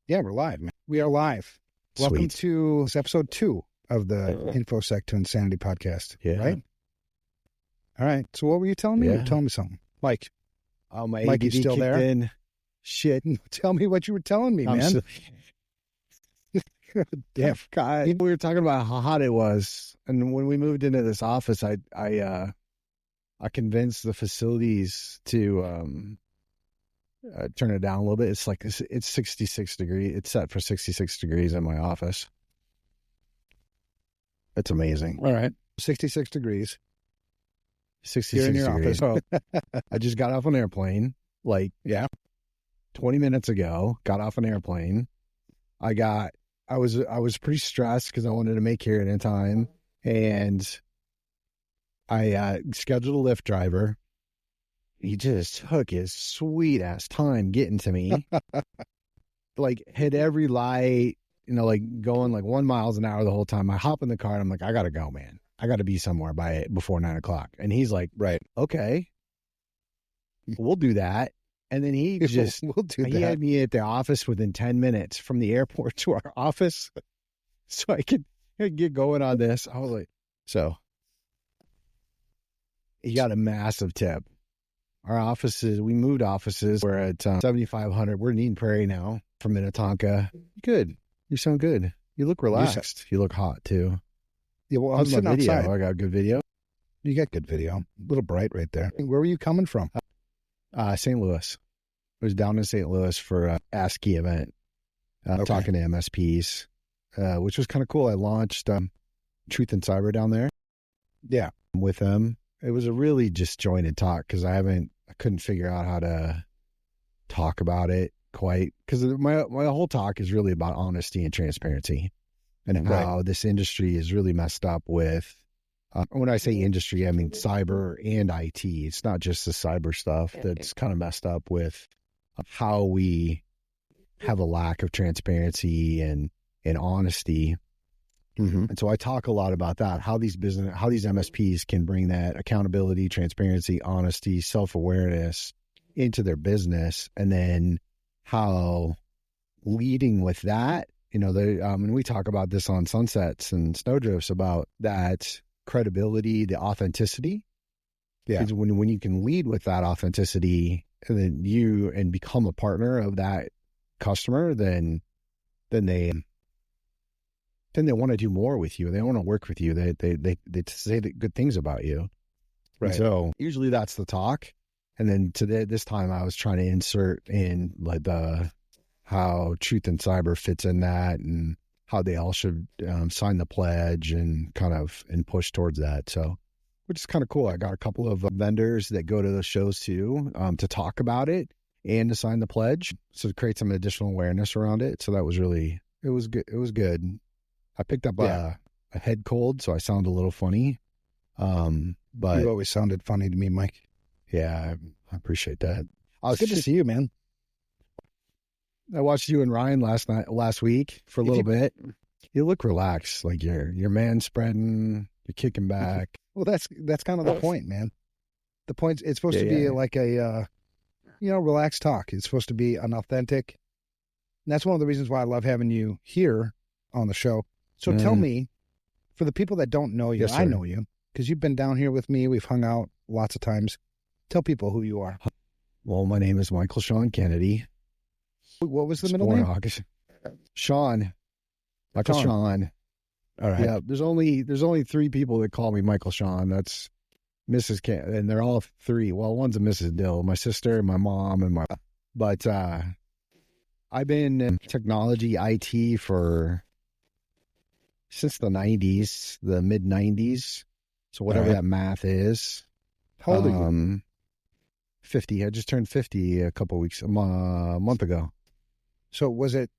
Yeah, we're live, man. We are live. Welcome to episode 2 of the InfoSec to Insanity podcast. Yeah. Right? All right. So what were you telling me? Yeah. You were telling me something. Mike. Oh, my Mike, ADD you still kicked there? in. Shit. Tell me what you were telling me, I'm man. still- Damn. God, we were talking about how hot it was. And when we moved into this office, I convinced the facilities to turn it down a little bit. It's 66 degrees. It's set for 66 degrees in my office. It's amazing. All right. 66 degrees. 66 You're in your degrees. office. I just got off an airplane, Yeah. 20 minutes ago. Got off an airplane. I was pretty stressed because I wanted to make here in time, and I scheduled a Lyft driver. He just took his sweet ass time getting to me. Hit every light, going 1 mile an hour the whole time. I hop in the car and I'm like, I gotta go, man. I gotta be somewhere before 9 o'clock. And he's like, Right. okay, we'll do that. And then he just we'll do he that. had me at the office within 10 minutes from the airport to our office, so I could get going on this. I was like, so he got a massive tip. Our offices, we moved offices. We're at 7,500. We're in Eden Prairie now from Minnetonka. Good. You sound good. You look relaxed. You look hot too. Yeah, well, I'm How's my sitting video? outside. I got a good video. You got good video. A little bright right there. Where were you coming from? St. Louis. I was down in St. Louis for a ASCII event, talking to MSPs, which was kind of cool. I launched Truth in Cyber down there. Yeah. With them. It was a really disjointed talk because I couldn't figure out how to talk about it quite, because my whole talk is really about honesty and transparency and how this industry is really messed up with. When I say industry, I mean cyber and IT. It's not just the cyber stuff that's kind of messed up with how we have a lack of transparency and honesty. Mm-hmm. And so I talk a lot about that, how these MSPs can bring that accountability, transparency, honesty, self-awareness into their business. And then how leading with that, and we talk about this on Sunsets and Snowdrifts about that credibility, the authenticity. Yeah. Because when you can lead with that authenticity and then become a partner of that customer, then they want to do more with you. They want to work with you. They say good things about you. Right. And so usually that's the talk. And then this time I was trying to insert in how Truth in Cyber fits in that, and how they all should sign the pledge and push towards that. So, which is kind of cool. I got a couple of vendors that go to the shows too, to talk about it and to sign the pledge. So to create some additional awareness around it. So that was it was good. It was good. I picked up a head cold, so I sound a little funny. But You always sounded funny to me, Mike. yeah, I appreciate that. It's good to see you, man. I watched you and Ryan last week for a little bit. You look relaxed, like you're man spreading, you're kicking back. Well, that's kind of the point, man. The point, it's supposed to be like a, relaxed talk. It's supposed to be an authentic. And that's one of the reasons why I love having you here on the show. So tell me, for the people that don't know you, Yes, I sir. know you because you've been down here with me. We've hung out lots of times. Tell people who you are. Well, my name is Michael Sean Kennedy. What was the middle Born name? August. Sean. Michael Sean. All right. Yeah, there's only 3 people that call me Michael Sean. That's Mrs. Can, and they're all 3. Well, one's a Mrs. Dill, my sister, my mom, and but I've been in technology IT since the 90s, the mid 90s. So whatever that math is. How old are you? 50. I just turned 50 a month ago. So was it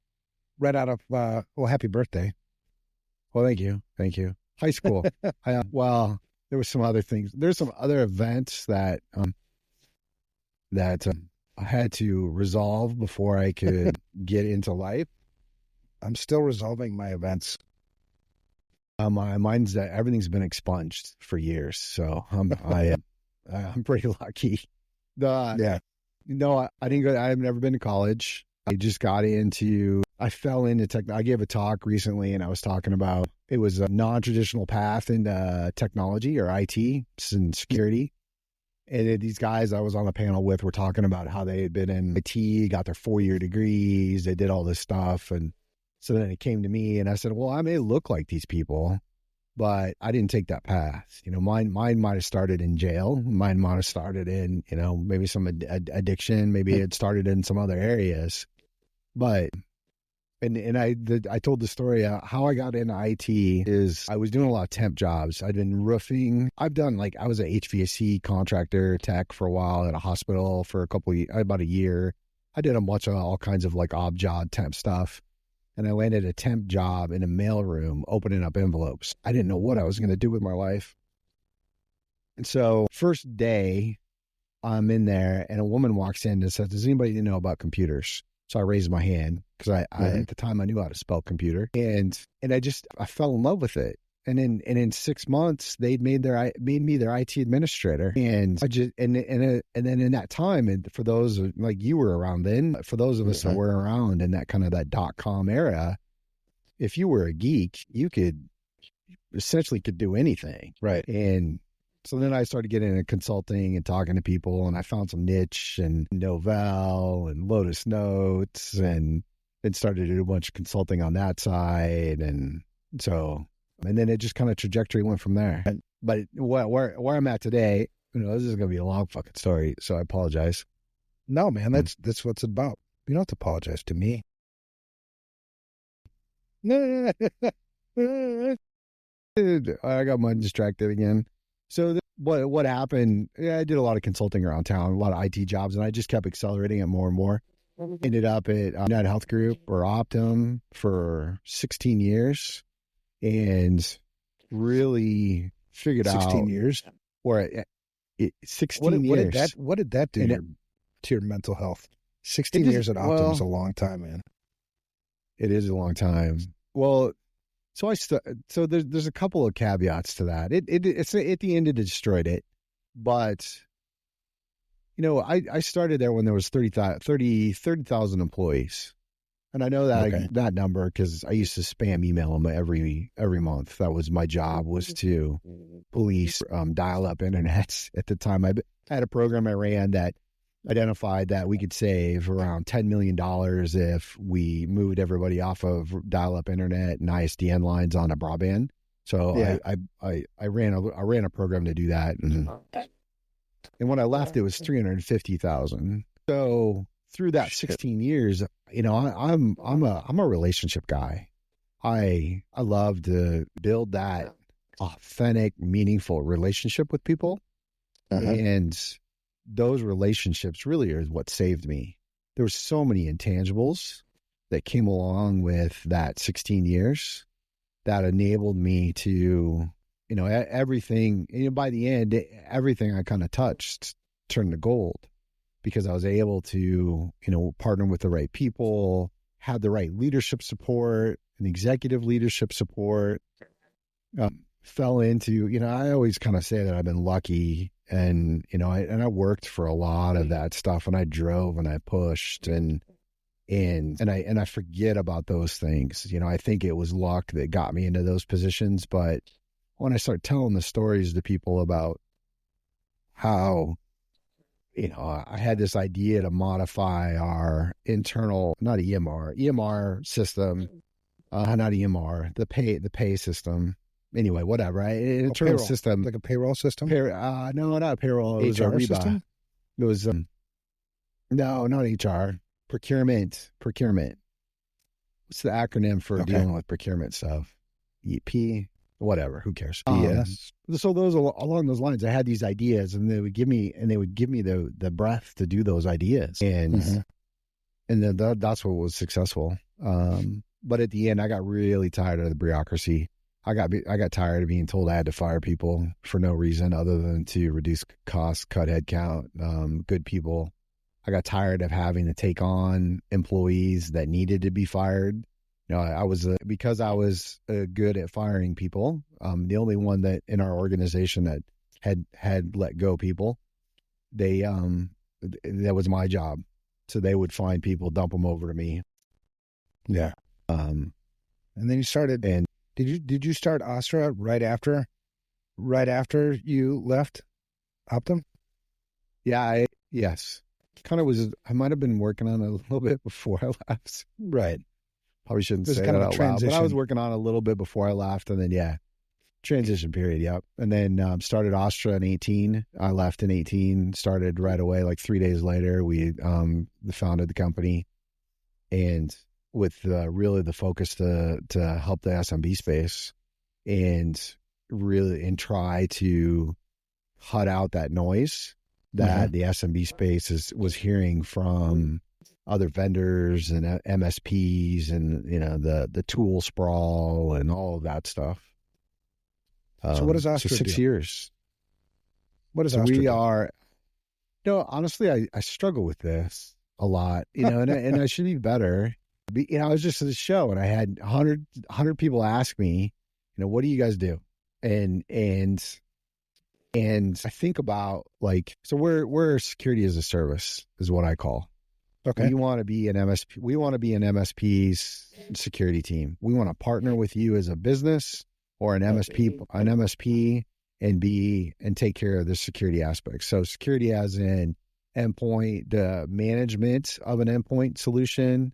right out of, happy birthday. Well, thank you. Thank you. High school. Well, there were some other things. There's some other events that I had to resolve before I could get into life. I'm still resolving my events. Mine's that everything's been expunged for years, so I'm pretty lucky. I didn't go. I've never been to college. I just got into I fell into tech. I gave a talk recently, and I was talking about it was a non-traditional path into technology or IT and security. And these guys I was on a panel with were talking about how they had been in IT, got their 4-year degrees, they did all this stuff. And so then it came to me, and I said, well, I may look like these people, but I didn't take that path. Mine might have started in jail. Mine might have started in, maybe some addiction. Maybe it started in some other areas. But I told the story, how I got into IT is I was doing a lot of temp jobs. I'd been roofing. I was an HVAC contractor tech for a while at a hospital for about a year. I did a bunch of all kinds of like ob job temp stuff. And I landed a temp job in a mailroom opening up envelopes. I didn't know what I was going to do with my life. And so first day I'm in there and a woman walks in and says, does anybody know about computers? So I raised my hand because I at the time I knew how to spell computer, and I fell in love with it. And in 6 months they'd made me their IT administrator, and I just and then in that time, and for those like you were around then, for those of us that were around in that kind of that .com era, if you were a geek, you could essentially do anything, right? And so then I started getting into consulting and talking to people, and I found some niche and Novell and Lotus Notes, and then started to do a bunch of consulting on that side. And then it just kind of trajectory went from there. But where I'm at today, this is going to be a long fucking story, so I apologize. No, man, that's what it's about. You don't have to apologize to me. I got mine distracted again. So what happened, I did a lot of consulting around town, a lot of IT jobs, and I just kept accelerating it more and more. Ended up at United Health Group or Optum for 16 years and really figured 16 years? Or 16 years. What did that do to your mental health? 16 years at Optum is a long time, man. It is a long time. Well, so so there's a couple of caveats to that. It's at the end it destroyed it, but I started there when there was 30,000 employees, and I know that that number because I used to spam email them every month. That was my job, was to police dial-up internets. At the time, I had a program I ran that identified that we could save around $10 million if we moved everybody off of dial-up internet and ISDN lines on a broadband. So yeah. I ran a program to do that, and when I left, it was 350,000. So through that 16 years, I'm a relationship guy. I love to build that authentic, meaningful relationship with people, and those relationships really are what saved me. There were so many intangibles that came along with that 16 years that enabled me to, everything, by the end, everything I kind of touched turned to gold because I was able to, partner with the right people, have the right leadership support and executive leadership support, fell into, I always kind of say that I've been lucky. And, I worked for a lot of that stuff, and I drove and I pushed and I forget about those things. I think it was luck that got me into those positions. But when I start telling the stories to people about how, I had this idea to modify our internal, not EMR system, not EMR, the pay system. Anyway, whatever. Internal system, like a payroll system. No, not a payroll. It was HR system. It was no, not HR. Procurement. What's the acronym for dealing with procurement stuff? EP, whatever. Who cares? Yes. So those along those lines, I had these ideas, and they would give me the breath to do those ideas, and then that's what was successful. But at the end, I got really tired of the bureaucracy. I got tired of being told I had to fire people for no reason other than to reduce costs, cut headcount, good people. I got tired of having to take on employees that needed to be fired. Because I was good at firing people. The only one that in our organization that had let go people. That was my job. So they would find people, dump them over to me. Yeah. And then you started, and did you start Ostra right after you left Optum? Yeah, yes. I might have been working on it a little bit before I left. Right. Probably shouldn't It was say kind that of a out loud, but I transition. was working on it a little bit before I left, and then transition period, yep. And then started Ostra in 18. I left in 18, started right away, like 3 days later, we founded the company, and with really the focus to help the SMB space and try to cut out that noise that the SMB space was hearing from other vendors and MSPs and, the tool sprawl and all of that stuff. So what does Ostra do? 6 years. What does Ostra do? No, honestly, I struggle with this a lot, and I should be better. I was just at the show and I had 100 people ask me, what do you guys do? And I think about so we're security as a service is what I call. Okay. We want to be an MSP. We want to be an MSP's security team. We want to partner with you as a business or an MSP and take care of the security aspects. So security as in endpoint, the management of an endpoint solution,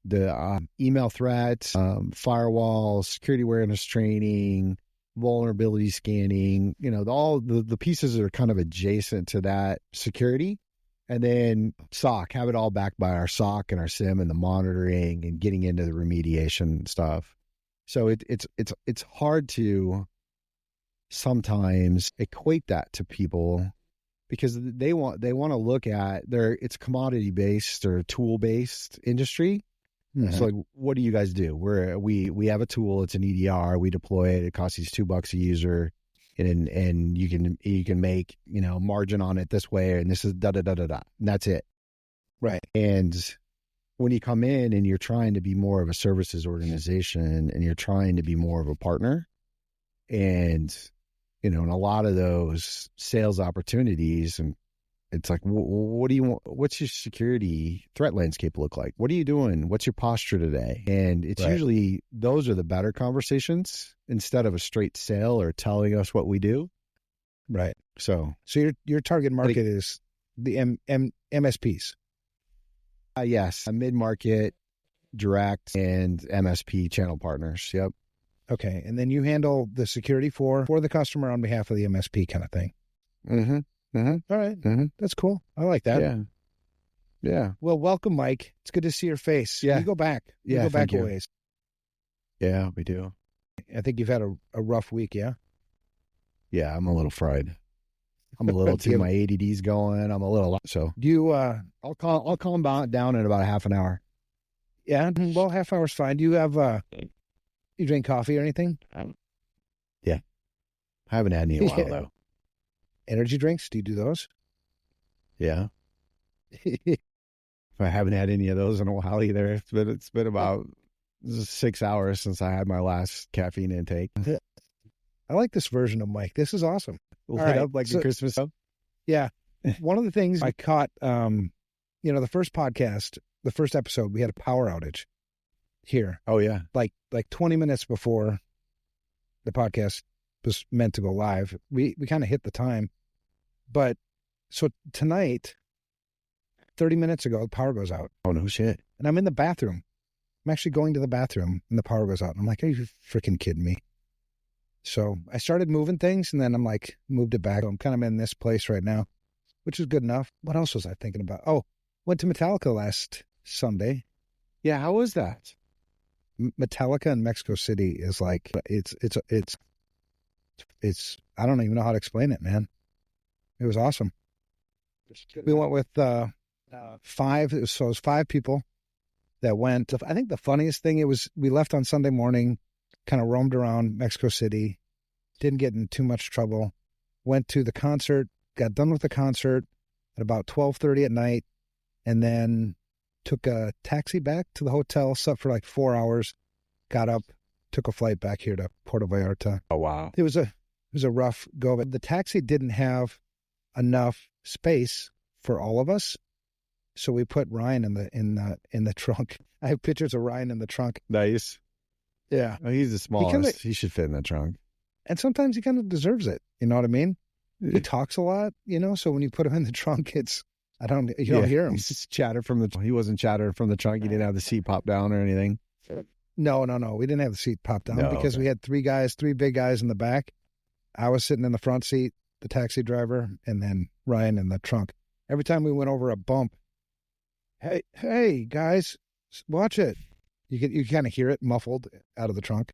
the email threats, firewall, security awareness training, vulnerability scanning, all the pieces are kind of adjacent to that security. And then SOC, have it all backed by our SOC and our SIM and the monitoring and getting into the remediation stuff. So it's hard to sometimes equate that to people because they want to look at it's commodity based or tool based industry. Mm-hmm. So what do you guys do? We have a tool. It's an EDR. We deploy it. It costs you $2 a user, and you can make margin on it this way. And this is da da da da da. And that's it, right? And when you come in and you're trying to be more of a services organization and you're trying to be more of a partner, and in a lot of those sales opportunities and. It's like, what do you want? What's your security threat landscape look like? What are you doing? What's your posture today? And it's usually those are the better conversations instead of a straight sale or telling us what we do. Right. So your target market is the MSPs. Yes, a mid-market, direct, and MSP channel partners. Yep. Okay, and then you handle the security for the customer on behalf of the MSP kind of thing. Mm-hmm. Mm-hmm. All right. Mm-hmm. That's cool. I like that. Yeah. Yeah. Well, welcome, Mike. It's good to see your face. Yeah. You go back. You go back a ways. Yeah, we do. I think you've had a rough week, yeah? Yeah, I'm a little fried. I'm a little too, my ADD's going. I'm a little, so. Do you, I'll calm down in about a half an hour. Yeah. Well, half hour's fine. Do you have, you drink coffee or anything? Yeah. I haven't had any in a while, though. Energy drinks? Do you do those? Yeah. I haven't had any of those in a while either. It's been about 6 hours since I had my last caffeine intake. I like this version of Mike. This is awesome. Lit up like a Christmas stuff. Yeah. One of the things I caught, the first podcast, the first episode, we had a power outage here. Oh yeah. Like 20 minutes before the podcast was meant to go live. We kind of hit the time. But so tonight, 30 minutes ago, the power goes out. Oh, no shit. And I'm in the bathroom. I'm actually going to the bathroom and the power goes out. And I'm like, are you freaking kidding me? So I started moving things and then I'm like, moved it back. I'm kind of in this place right now, which is good enough. What else was I thinking about? Oh, went to Metallica last Sunday. Yeah, how was that? Metallica in Mexico City is like, it's I don't even know how to explain it, man. It was awesome. We went with it was 5 people that went. I think the funniest thing, we left on Sunday morning, kind of roamed around Mexico City, didn't get in too much trouble, went to the concert, got done with the concert at about 12:30 at night, and then took a taxi back to the hotel, slept for like 4 hours, got up, took a flight back here to Puerto Vallarta. Oh, wow. It was a rough go, but the taxi didn't have enough space for all of us. So we put Ryan in the trunk. I have pictures of Ryan in the trunk. Nice. Yeah. Oh, he's the smallest. He should fit in the trunk. And sometimes he kind of deserves it. You know what I mean? He talks a lot, so when you put him in the trunk, you don't hear him. He's just he wasn't chattering from the trunk. He didn't have the seat popped down or anything. No. We didn't have the seat popped down because we had three big guys in the back. I was sitting in the front seat, the taxi driver, and then Ryan in the trunk. Every time we went over a bump, hey guys, watch it. You kind of hear it muffled out of the trunk.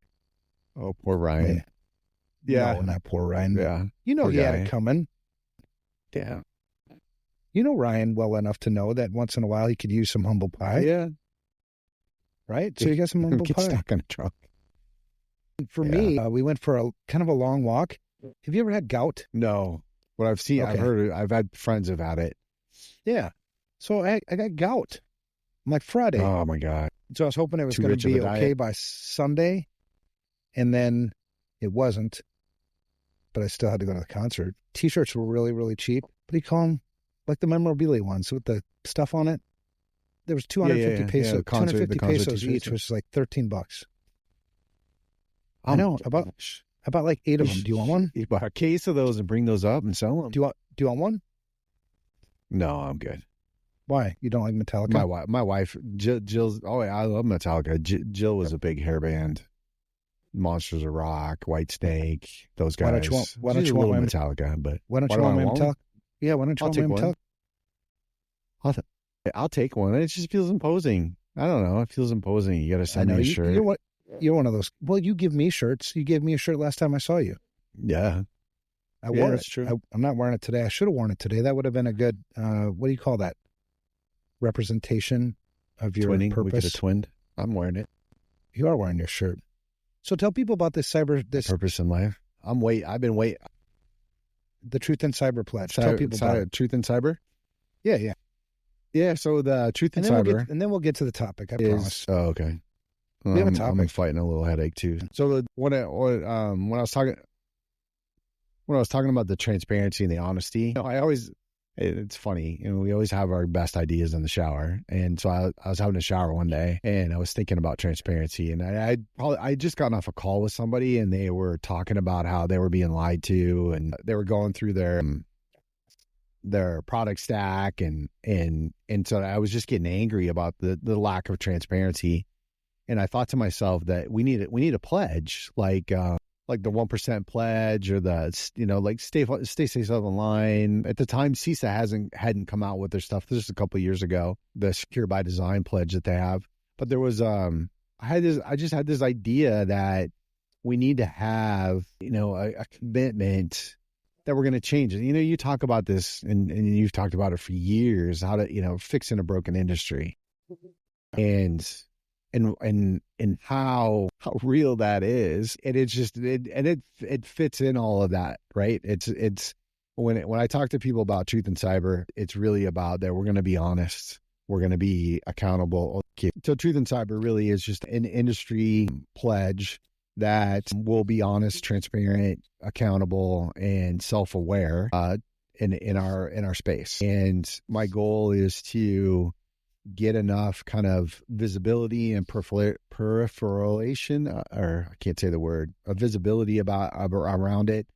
Oh, poor Ryan. Yeah. No, not poor Ryan. Yeah. He had it coming. Yeah. You know Ryan well enough to know that once in a while he could use some humble pie. Yeah. Right? So you got some humble Get pie. stuck in the trunk. For me, we went for a kind of a long walk. Have you ever had gout? No. What I've seen, Okay. I've heard, I've had friends who've had it. Yeah. So I got gout. I'm like Friday. Oh my God. So I was hoping it was going to be okay by Sunday. And then it wasn't. But I still had to go to the concert. T-shirts were really, really cheap. What do you call them? Like the memorabilia ones with the stuff on it. There was 250 pesos. The concert, 250 pesos each, which is like $13. I know. About like 8 of them. Do you want one? You buy a case of those and bring those up and sell them. Do you want one? No, I'm good. Why? You don't like Metallica? My wife, Jill's. Oh, I love Metallica. Jill was a big hair band. Monsters of Rock, Whitesnake, those guys. Why don't you want Metallica? But why don't you want my Metallica? Yeah, why don't you want my Metallica? I'll take one. It just feels imposing. I don't know. It feels imposing. You got to send me a shirt. You're one of those. Well, you give me shirts. You gave me a shirt last time I saw you. Yeah. I wore it. That's true. I'm not wearing it today. I should have worn it today. That would have been a good, what do you call that? Representation of your Twinning. purpose. We could have twinned. I'm wearing it. You are wearing your shirt. So tell people about this purpose in life. I've been waiting. The Truth in Cyber pledge. Tell people about it. Truth in Cyber? Yeah. Yeah, so the Truth in Cyber. And then we'll get to the topic, I promise. Oh, okay. We have a topic. I'm fighting a little headache too. So when I was talking about the transparency and the honesty, it's funny, we always have our best ideas in the shower. And so I was having a shower one day and I was thinking about transparency, and I just gotten off a call with somebody and they were talking about how they were being lied to, and they were going through their product stack and so I was just getting angry about the lack of transparency. And I thought to myself that we need a pledge, like the 1% pledge, or like stay safe online. At the time, CISA hadn't come out with their stuff. This is a couple of years ago, the Secure by Design pledge that they have. But there was I just had this idea that we need to have a commitment that we're going to change it. You talk about this and you've talked about it for years, how to fixing a broken industry, and how real that is. And it's just it fits in all of that, right? It's when I talk to people about Truth in Cyber, it's really about that we're going to be honest, we're going to be accountable. So Truth in Cyber really is just an industry pledge that will be honest, transparent, accountable, and self-aware in our space. And my goal is to get enough kind of visibility and proliferation, or I can't say the word, a visibility around it,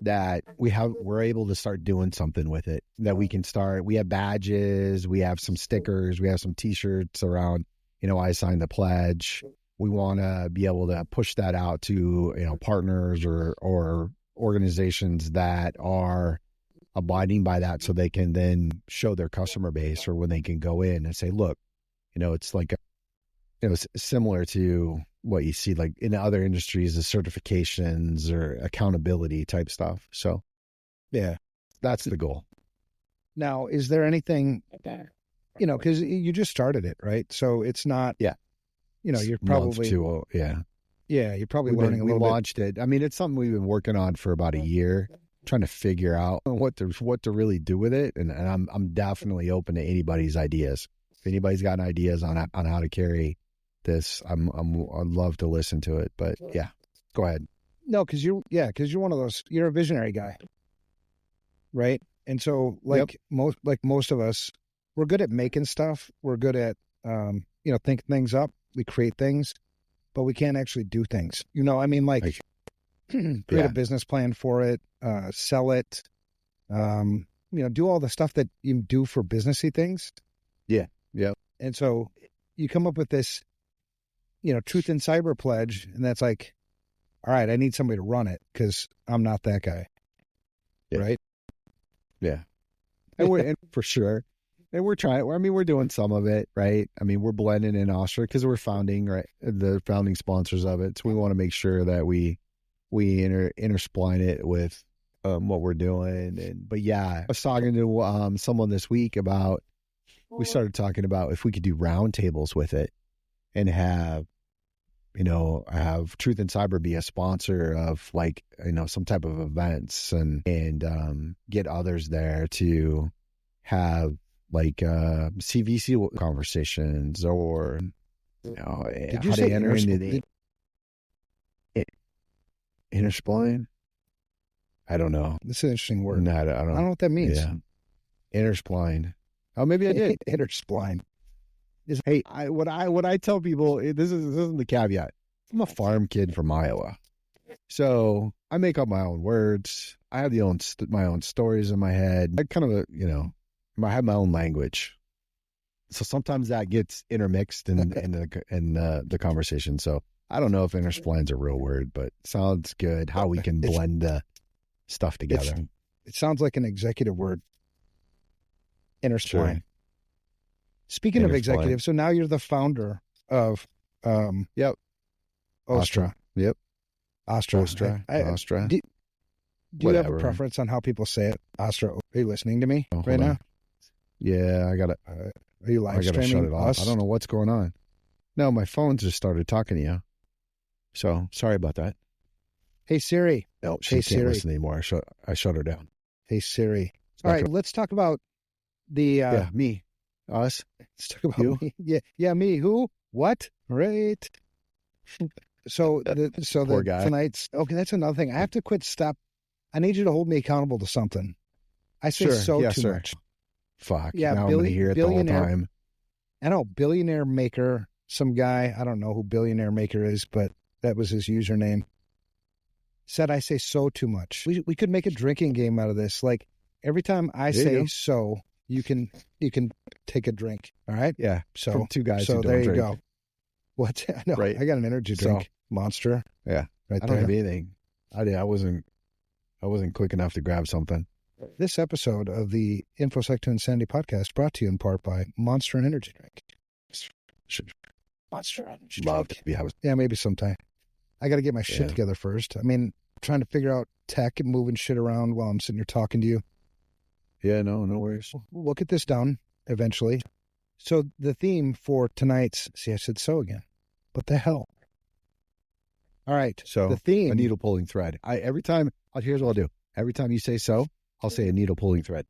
that we're able to start doing something with it, that we can start. We have badges, we have some stickers, we have some t-shirts around, I signed the pledge. We want to be able to push that out to, partners or organizations that are abiding by that, so they can then show their customer base, or when they can go in and say, look, it's like, it's similar to what you see like in other industries, the certifications or accountability type stuff. So yeah, that's the goal. Now, is there anything, because you just started it, right? So it's not, you're probably, you're probably learning a little bit. We launched it. I mean, it's something we've been working on for about a year, trying to figure out what to really do with it. And I'm definitely open to anybody's ideas. If anybody's got ideas on how to carry this, I'd love to listen to it. But yeah, go ahead. No, because you're one of those. You're a visionary guy, right? And so, most of us, we're good at making stuff. We're good at, think things up. We create things, but we can't actually do things. Like create a business plan for it, sell it, do all the stuff that you do for businessy things. Yeah. Yeah. And so you come up with this, truth in cyber pledge, and that's like, all right, I need somebody to run it because I'm not that guy. Yeah. Right? Yeah. And for sure. And we're trying, we're doing some of it, right? We're blending in Ostra because we're the founding sponsors of it. So we want to make sure that we interspline it with what we're doing. But yeah, I was talking to someone this week we started talking about if we could do roundtables with it and have Truth in Cyber be a sponsor of some type of events and get others there to have CVC conversations or Did you say enter into the interspline? I don't know. This is an interesting word. No, I don't know what that means. Yeah. Interspline. Oh, maybe I did. Interspline. Hey, what I tell people, this isn't the caveat. I'm a farm kid from Iowa, so I make up my own words. I have my own stories in my head. I kind of I have my own language, so sometimes that gets intermixed in the conversation. So I don't know if interspline's a real word, but it sounds good. How we can blend the stuff together. It sounds like an executive word. Interspline. Sure. Speaking of executive, so now you're the founder of Ostra. Yep. Ostra. Ostra. Do you have a preference on how people say it? Ostra. Are you listening to me right now? Yeah, I got it. Are you live streaming? Shut it off. Us? I don't know what's going on. No, my phone just started talking to you. So sorry about that. Hey Siri. No, she can't listen anymore. I shut her down. Hey Siri. All right, let's talk about the me. Us. Let's talk about you. Me. Yeah, me. Who? What? Right. So tonight's okay. That's another thing. I have to quit. Stop. I need you to hold me accountable to something. I say too much. Fuck. Yeah, now I'm going to hear it the whole time. I know, billionaire maker. Some guy, I don't know who billionaire maker is, but that was his username. Said I say so too much. We could make a drinking game out of this. Like every time I say so, you can take a drink. All right. Yeah. So from two guys. So who don't there you drink. go. What? No, right. I got an energy drink, Monster. Yeah. Right I don't have anything. I wasn't quick enough to grab something. This episode of the InfoSec to Insanity podcast brought to you in part by Monster and Energy Drink. Monster Energy Drink. Yeah, maybe sometime. I got to get my shit together first. Trying to figure out tech and moving shit around while I'm sitting here talking to you. Yeah, no worries. We'll get this down eventually. So the theme for tonight's, I said so again. What the hell? All right. So the theme, a needle pulling thread. Here's what I'll do. Every time you say so, I'll say a needle pulling thread.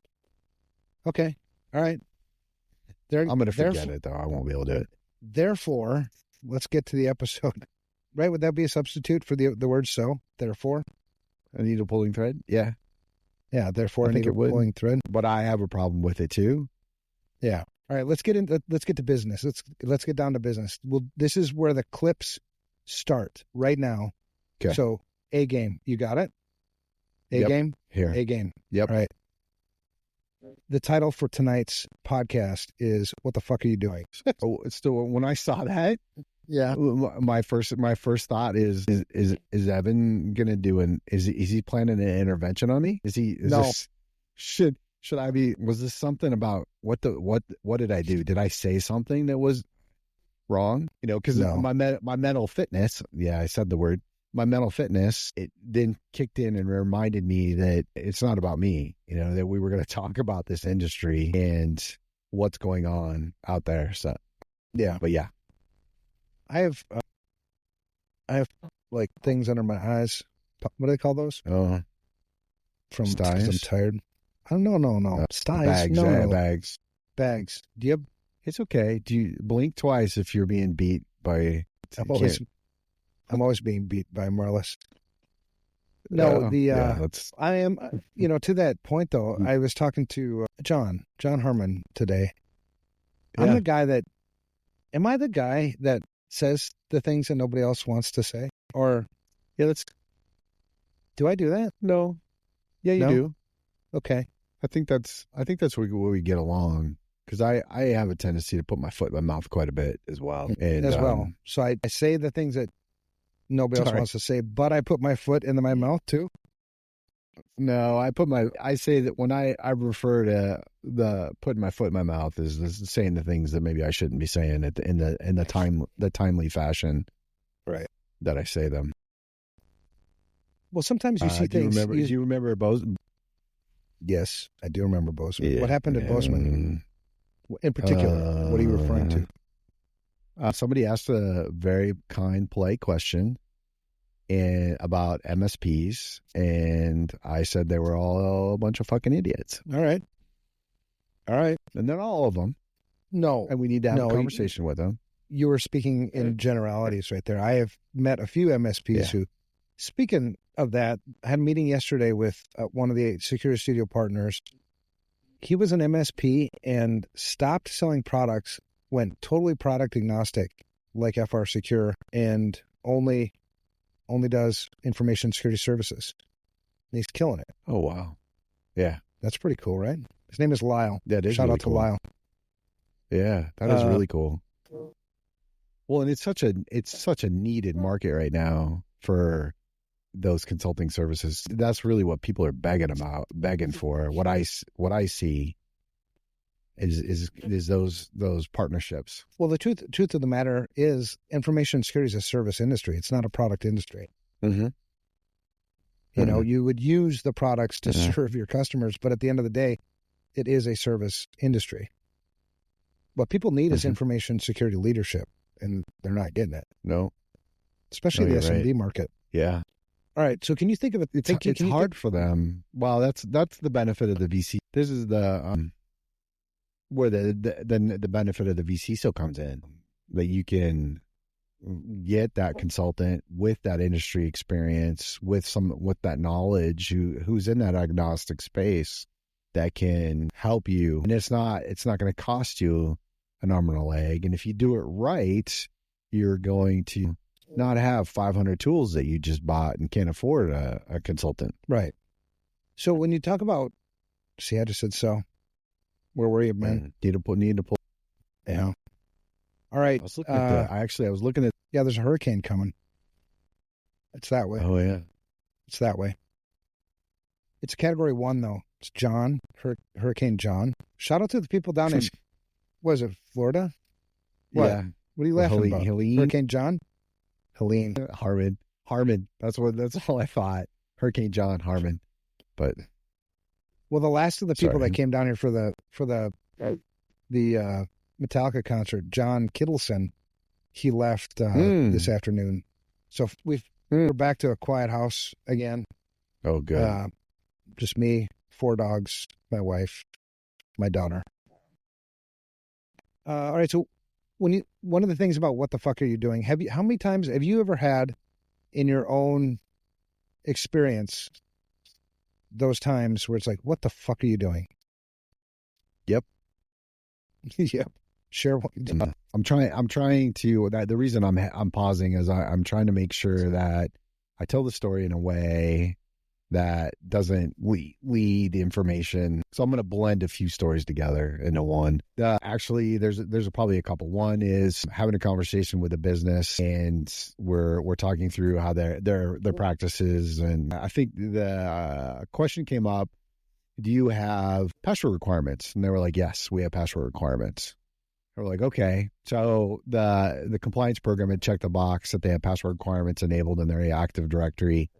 Okay. All right. I'm going to forget it though. I won't be able to do it. Therefore, let's get to the episode. Right? Would that be a substitute for the word so? Therefore? A needle pulling thread? Yeah. Yeah, therefore a needle pulling thread. But I have a problem with it too. Yeah. All right, let's get to business. Let's get down to business. Well, this is where the clips start right now. Okay. So, A game. You got it? Yep. Game? Here. A game. Yep. All right. The title for tonight's podcast is "What the fuck are you doing?" It's still when I saw that. Yeah. My first thought is Evan gonna do is he planning an intervention on me? No. Should I be? Was this something about what did I do? Did I say something that was wrong? Because my mental fitness. Yeah, I said the word. My mental fitness, it then kicked in and reminded me that it's not about me, that we were going to talk about this industry and what's going on out there. So, yeah. But yeah. I have like things under my eyes. What do they call those? Oh. From styes? I'm tired. I don't know. No. Styes. Bags. No. Bags. Bags. Do you have... It's okay. Do you blink twice if you're being beat by... I'm always being beat by Marlis. No, I am, to that point though, I was talking to John Harmon today, I'm the guy that, am I the guy that says the things that nobody else wants to say? Or, do I do that? No. Yeah, you do. Okay. I think that's where we get along. Because I have a tendency to put my foot in my mouth quite a bit as well. And, So I say the things that nobody else wants to say, but I put my foot in my mouth too. No, I say that when I refer to the putting my foot in my mouth is saying the things that maybe I shouldn't be saying in the timely fashion, right? That I say them. Well, sometimes you see things. Do you remember Bozeman? Yes, I do remember Bozeman. Yeah, what happened at Bozeman? In particular, what are you referring to? Somebody asked a very kind, polite question about MSPs, and I said they were all a bunch of fucking idiots. All right. And then all of them. No. And we need to have a conversation with them. You were speaking in generalities right there. I have met a few MSPs who, speaking of that, I had a meeting yesterday with one of the Security Studio partners. He was an MSP and stopped selling products, went totally product agnostic, like FR Secure, and only does information security services. And he's killing it. Oh, wow. Yeah. That's pretty cool, right? His name is Lyle. That is Shout really out to cool. Lyle. Yeah, that is really cool. Well, and it's such a needed market right now for those consulting services. That's really what people are begging for. What I see is those partnerships. Well, the truth of the matter is information security is a service industry. It's not a product industry. Mm-hmm. You know, you would use the products to serve your customers, but at the end of the day, it is a service industry. What people need is information security leadership, and they're not getting it. No. Especially the SMB market. Yeah. All right. So can you think of it? It's hard for them. Well, that's the benefit of the VC. This is the where the benefit of the VC still comes in, that you can get that consultant with that industry experience, with that knowledge, who's in that agnostic space, that can help you, and it's not going to cost you an arm and a leg. And if you do it right, you're going to not have 500 tools that you just bought and can't afford a consultant. Right. So when you talk about, see, I just said so. Where were you, man? Need to pull. Yeah. All right. I was looking I was looking at. Yeah, there's a hurricane coming. It's that way. Oh yeah. It's that way. It's Category 1 though. It's John, Hurricane John. Shout out to the people down in, what is it, Florida? What? Yeah. What are you laughing about? Helene? Hurricane John? Helene. Harmon. That's all I thought. Hurricane John, Harmon. But well, the last of the people that came down here for the Metallica concert, John Kittleson, he left this afternoon. So we're back to a quiet house again. Oh, good. Just me, 4 dogs, my wife, my daughter. All right. So one of the things about what the fuck are you doing? How many times have you ever had in your own experience those times where it's like, what the fuck are you doing? Yep. Yep. Share what you do. I'm trying to, the reason I'm pausing is I'm trying to make sure that I tell the story in a way that doesn't lead information. So I'm going to blend a few stories together into one. Actually, there's probably a couple. One is having a conversation with a business, and we're talking through how their practices. And I think the question came up, do you have password requirements? And they were like, yes, we have password requirements. We're like, okay. So the compliance program had checked the box that they have password requirements enabled in their Active Directory,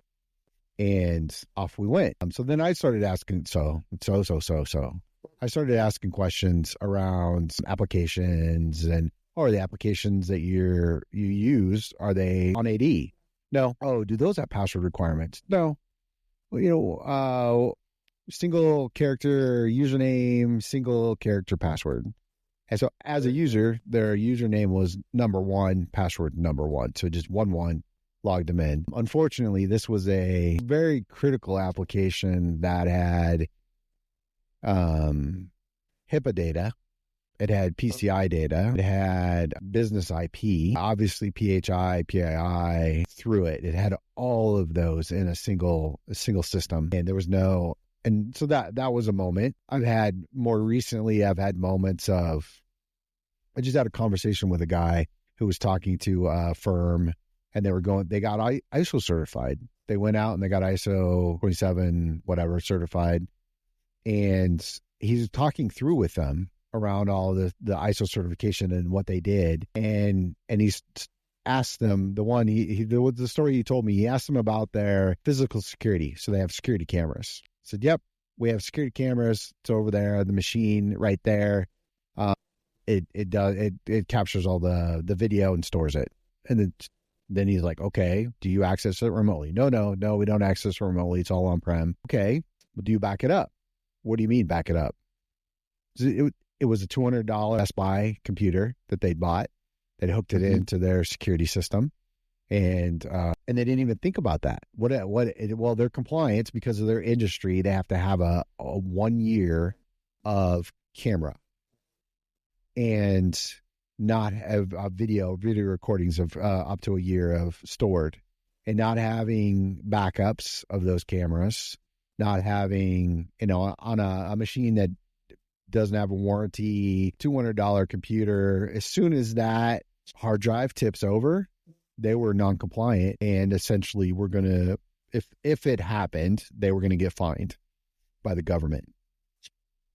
and off we went. So then I started asking, I started asking questions around applications, and are the applications that you use, are they on AD? No. Oh, do those have password requirements? No. Well, single character username, single character password. And so as a user, their username was number 1, password number 1. So just 11 logged them in. Unfortunately, this was a very critical application that had HIPAA data It had PCI data. It had business IP, obviously PHI, PII through it. It had all of those in a single system. And there was no, and so that was a moment. I've had moments of, I just had a conversation with a guy who was talking to a firm, and they got ISO certified. They went out and they got ISO 27, whatever, certified. And he's talking through with them around all the ISO certification and what they did. And he's asked them, the story he told me, he asked them about their physical security. So they have security cameras. I said, yep, we have security cameras. It's over there, the machine right there. It captures all the video and stores it. And then he's like, okay, do you access it remotely? No, we don't access it remotely. It's all on-prem. Okay, well, do you back it up? What do you mean back it up? It was a $200 Best Buy computer that they'd bought that hooked it into their security system. And they didn't even think about that. Well, their compliance, because of their industry, they have to have a 1 year of camera and not have video recordings of up to a year of stored, and not having backups of those cameras, not having, on a machine that doesn't have a warranty, $200 computer. As soon as that hard drive tips over, they were non-compliant, and essentially we're going to, if it happened, they were going to get fined by the government,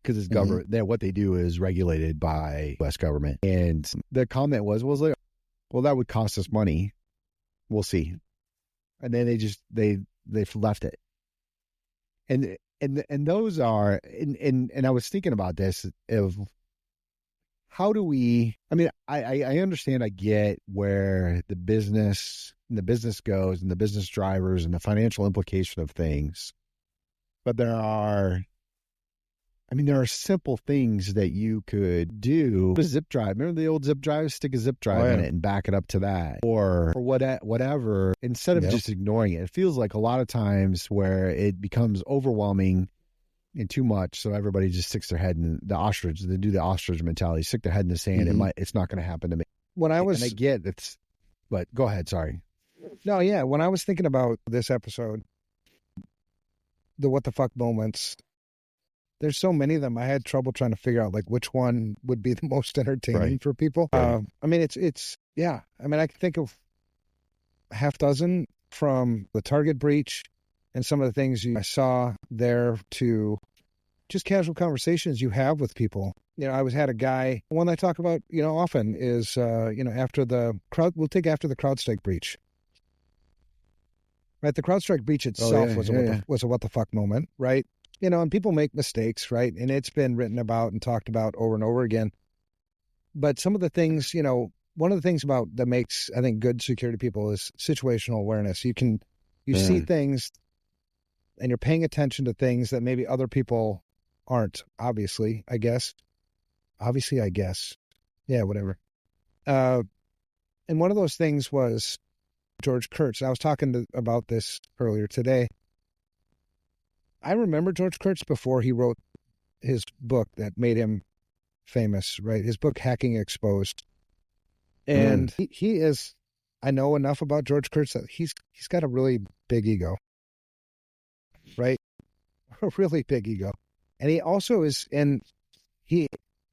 because it's government. What they do is regulated by U.S. government. And the comment was like, well, that would cost us money. We'll see. And then they left it. And those are, and I was thinking about this of how do we, I understand, I get where the business goes and the business drivers and the financial implication of things, but there are simple things that you could do. A zip drive. Remember the old zip drive? Stick a zip drive in it and back it up to that. Or whatever, instead of just ignoring it. It feels like a lot of times where it becomes overwhelming and too much, so everybody just sticks their head in the ostrich. They do the ostrich mentality, stick their head in the sand. It's not going to happen to me. And I get it's, but go ahead, sorry. No, yeah. When I was thinking about this episode, the what the fuck moments, there's so many of them. I had trouble trying to figure out which one would be the most entertaining for people. Right. I can think of a half dozen, from the Target breach and some of the things I saw there to just casual conversations you have with people. I had a guy, one I talk about, often is, after the CrowdStrike breach. Right. The CrowdStrike breach itself was a what the fuck moment, right? And people make mistakes, right? And it's been written about and talked about over and over again. But some of the things, one of the things that makes, I think, good security people is situational awareness. You see things and you're paying attention to things that maybe other people aren't, obviously, I guess. Yeah, whatever. And one of those things was George Kurtz. I was talking about this earlier today. I remember George Kurtz before he wrote his book that made him famous, right? His book, Hacking Exposed. And he is, I know enough about George Kurtz that he's got a really big ego, right? A really big ego. And he also is, I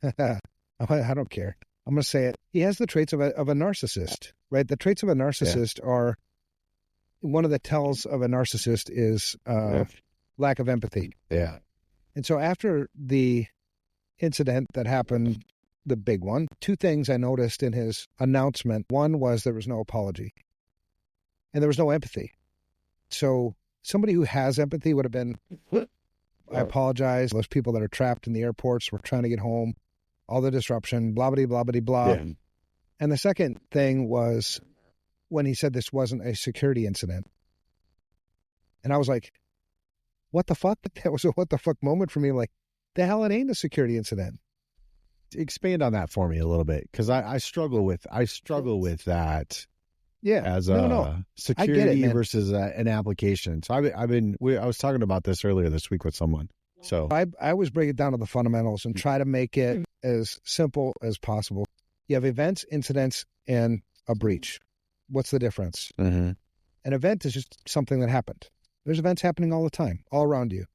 don't care. I'm going to say it. He has the traits of a narcissist, right? The traits of a narcissist are, one of the tells of a narcissist is lack of empathy. Yeah. And so after the incident that happened, the big one, two things I noticed in his announcement. One was there was no apology and there was no empathy. So somebody who has empathy would have been, I apologize. Those people that are trapped in the airports were trying to get home, all the disruption, blah, blah, blah, blah, blah. Yeah. And the second thing was when he said this wasn't a security incident. And I was like, what the fuck? That was a what the fuck moment for me. Like, the hell, it ain't a security incident. Expand on that for me a little bit, because I struggle with that. Yeah, as security versus an application. So I was talking about this earlier this week with someone. So I always break it down to the fundamentals and try to make it as simple as possible. You have events, incidents, and a breach. What's the difference? mm-hmm. An event is just something that happened. There's events happening all the time, all around you.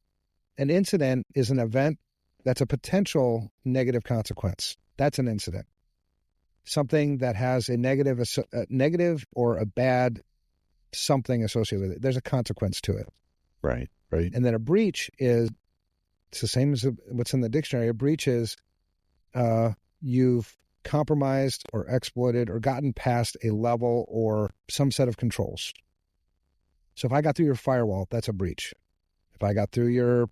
An incident is an event that's a potential negative consequence. That's an incident. Something that has a negative or a bad something associated with it. There's a consequence to it. Right. And then a breach is, it's the same as what's in the dictionary. A breach is you've compromised or exploited or gotten past a level or some set of controls. So if I got through your firewall, that's a breach. If I got through your,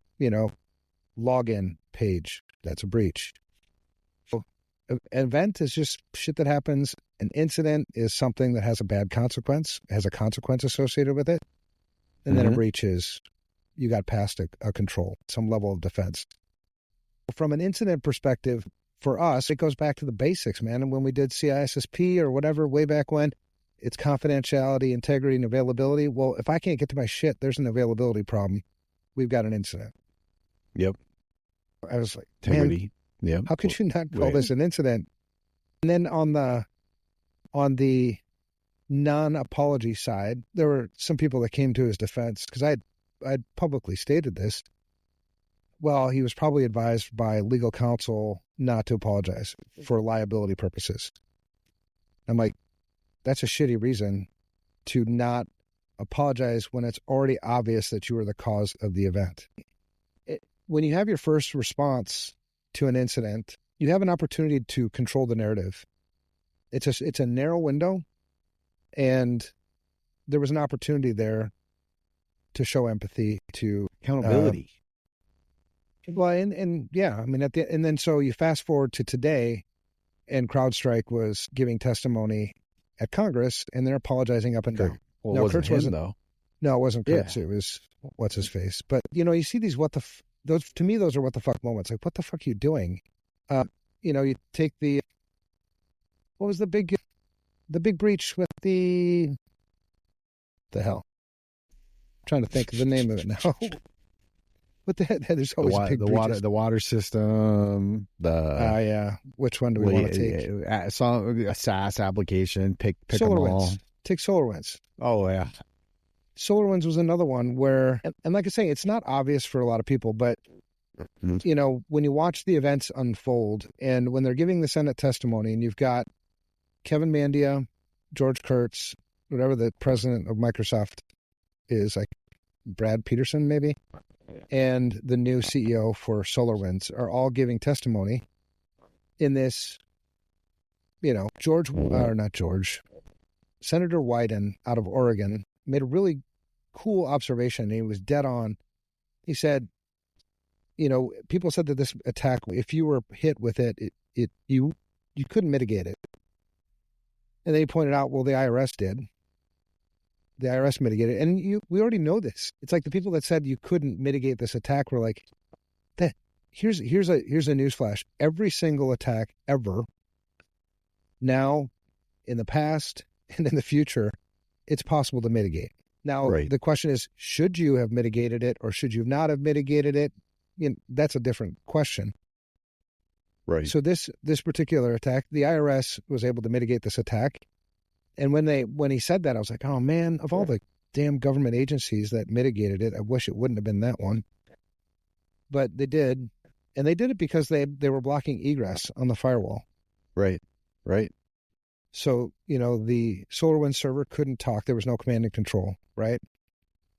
login page, that's a breach. So an event is just shit that happens. An incident is something that has a bad consequence, has a consequence associated with it. And then a breach is you got past a control, some level of defense. From an incident perspective, for us, it goes back to the basics, man. And when we did CISSP or whatever way back when, it's confidentiality, integrity, and availability. Well, if I can't get to my shit, there's an availability problem. We've got an incident. Yep. I was like, integrity. Man, yep. How could you not call this an incident? And then on the non-apology side, there were some people that came to his defense because I'd publicly stated this. Well, he was probably advised by legal counsel not to apologize for liability purposes. I'm like, that's a shitty reason to not apologize when it's already obvious that you were the cause of the event. When you have your first response to an incident, you have an opportunity to control the narrative. It's a narrow window, and there was an opportunity there to show empathy, to accountability. Well, and yeah, I mean, and then so you fast forward to today, and CrowdStrike was giving testimony at Congress, and they're apologizing up and down. Well, no, it wasn't Kurtz him, wasn't, though. No, it wasn't Kurtz. Yeah. It was what's his face. But you see these those to me, those are what the fuck moments. Like, what the fuck are you doing? You take what was the big breach with the hell? I'm trying to think of the name of it now. What the heck? There's always big breaches. The water system. Yeah. Which one do we want to take? A SaaS application. Pick them all. Take SolarWinds. Oh yeah. SolarWinds was another one where, and like I say, it's not obvious for a lot of people, but when you watch the events unfold and when they're giving the Senate testimony, and you've got Kevin Mandia, George Kurtz, whatever the president of Microsoft is, like Brad Peterson maybe, and the new CEO for SolarWinds are all giving testimony in this, Senator Wyden out of Oregon made a really cool observation, and he was dead on. He said, people said that this attack, if you were hit with it, you couldn't mitigate it. And then he pointed out, well, the IRS did. The IRS mitigated it. And we already know this. It's like the people that said you couldn't mitigate this attack were like, here's a newsflash. Every single attack ever, now, in the past, and in the future, it's possible to mitigate. Now, The question is, should you have mitigated it or should you not have mitigated it? That's a different question. Right. So this particular attack, the IRS was able to mitigate this attack. And when he said that, I was like, oh man, of all the damn government agencies that mitigated it, I wish it wouldn't have been that one. But they did. And they did it because they were blocking egress on the firewall. Right. So, the SolarWinds server couldn't talk. There was no command and control, right?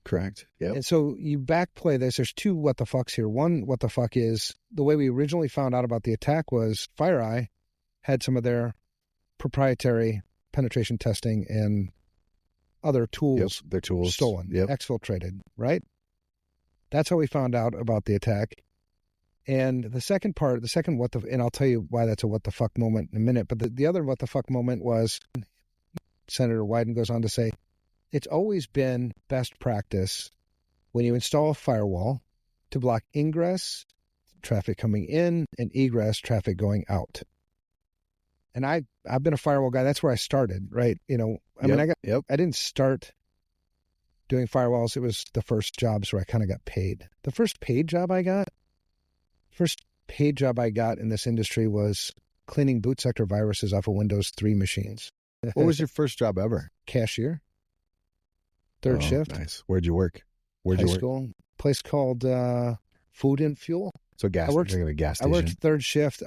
Correct. Yeah. And so you backplay this. There's two what the fucks here. One, what the fuck is, the way we originally found out about the attack was FireEye had some of their proprietary penetration testing and other tools, their tools stolen, exfiltrated, right? That's how we found out about the attack. And the second and I'll tell you why that's a what the fuck moment in a minute, but the other what the fuck moment was, Senator Wyden goes on to say, it's always been best practice when you install a firewall to block ingress traffic coming in and egress traffic going out. And I've been a firewall guy. That's where I started, right? I didn't start doing firewalls. It was the first jobs where I kind of got paid. The first paid job I got first paid job I got in this industry was cleaning boot sector viruses off of Windows 3 machines. What was your first job ever? Cashier. Third shift. Nice. Where'd you work? High school. Place called Food and Fuel. So gas. I worked at a gas station. I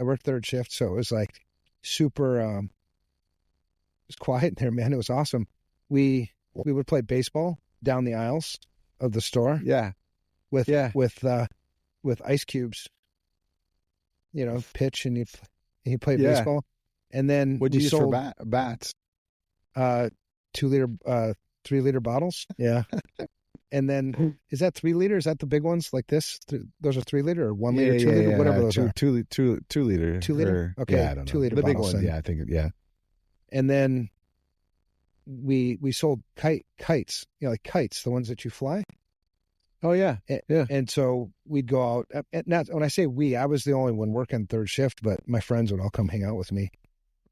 worked third shift. So it was like super. It was quiet in there, man. It was awesome. We would play baseball down the aisles of the store. Yeah. With ice cubes. You know, pitch and you play baseball, and then what'd you use for bats? 2-liter, 3-liter bottles. Yeah. And then, is that 3 liter? Is that the big ones like this? Those are 3 liter or 1 liter, 2 liter, whatever those are. 2 liter. 2 liter? Okay. Yeah, I don't know. 2 liter the big bottles. ones, yeah, I think, yeah. And then we sold kites, you know, like kites, the ones that you fly. Oh, yeah. Yeah. And so we'd go out. Not when I say we, I was the only one working third shift, but my friends would all come hang out with me.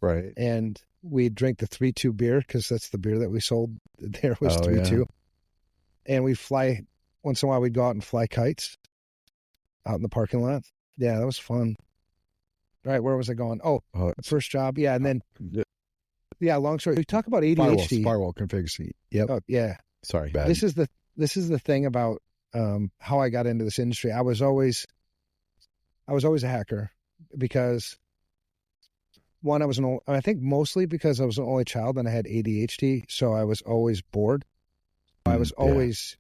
Right. And we'd drink the 3-2 beer because that's the beer that we sold there was 3-2. Yeah. And we'd fly, once in a while we'd go out and fly kites out in the parking lot. Yeah, that was fun. All right, where was I going? Oh, first job. Yeah, and then, long story. We talk about ADHD. Firewall configuration. Yep. Oh, yeah. Sorry. Bad. This is the thing about how I got into this industry. I was always a hacker because one, I think mostly because I was an only child and I had ADHD, so I was always bored. I was always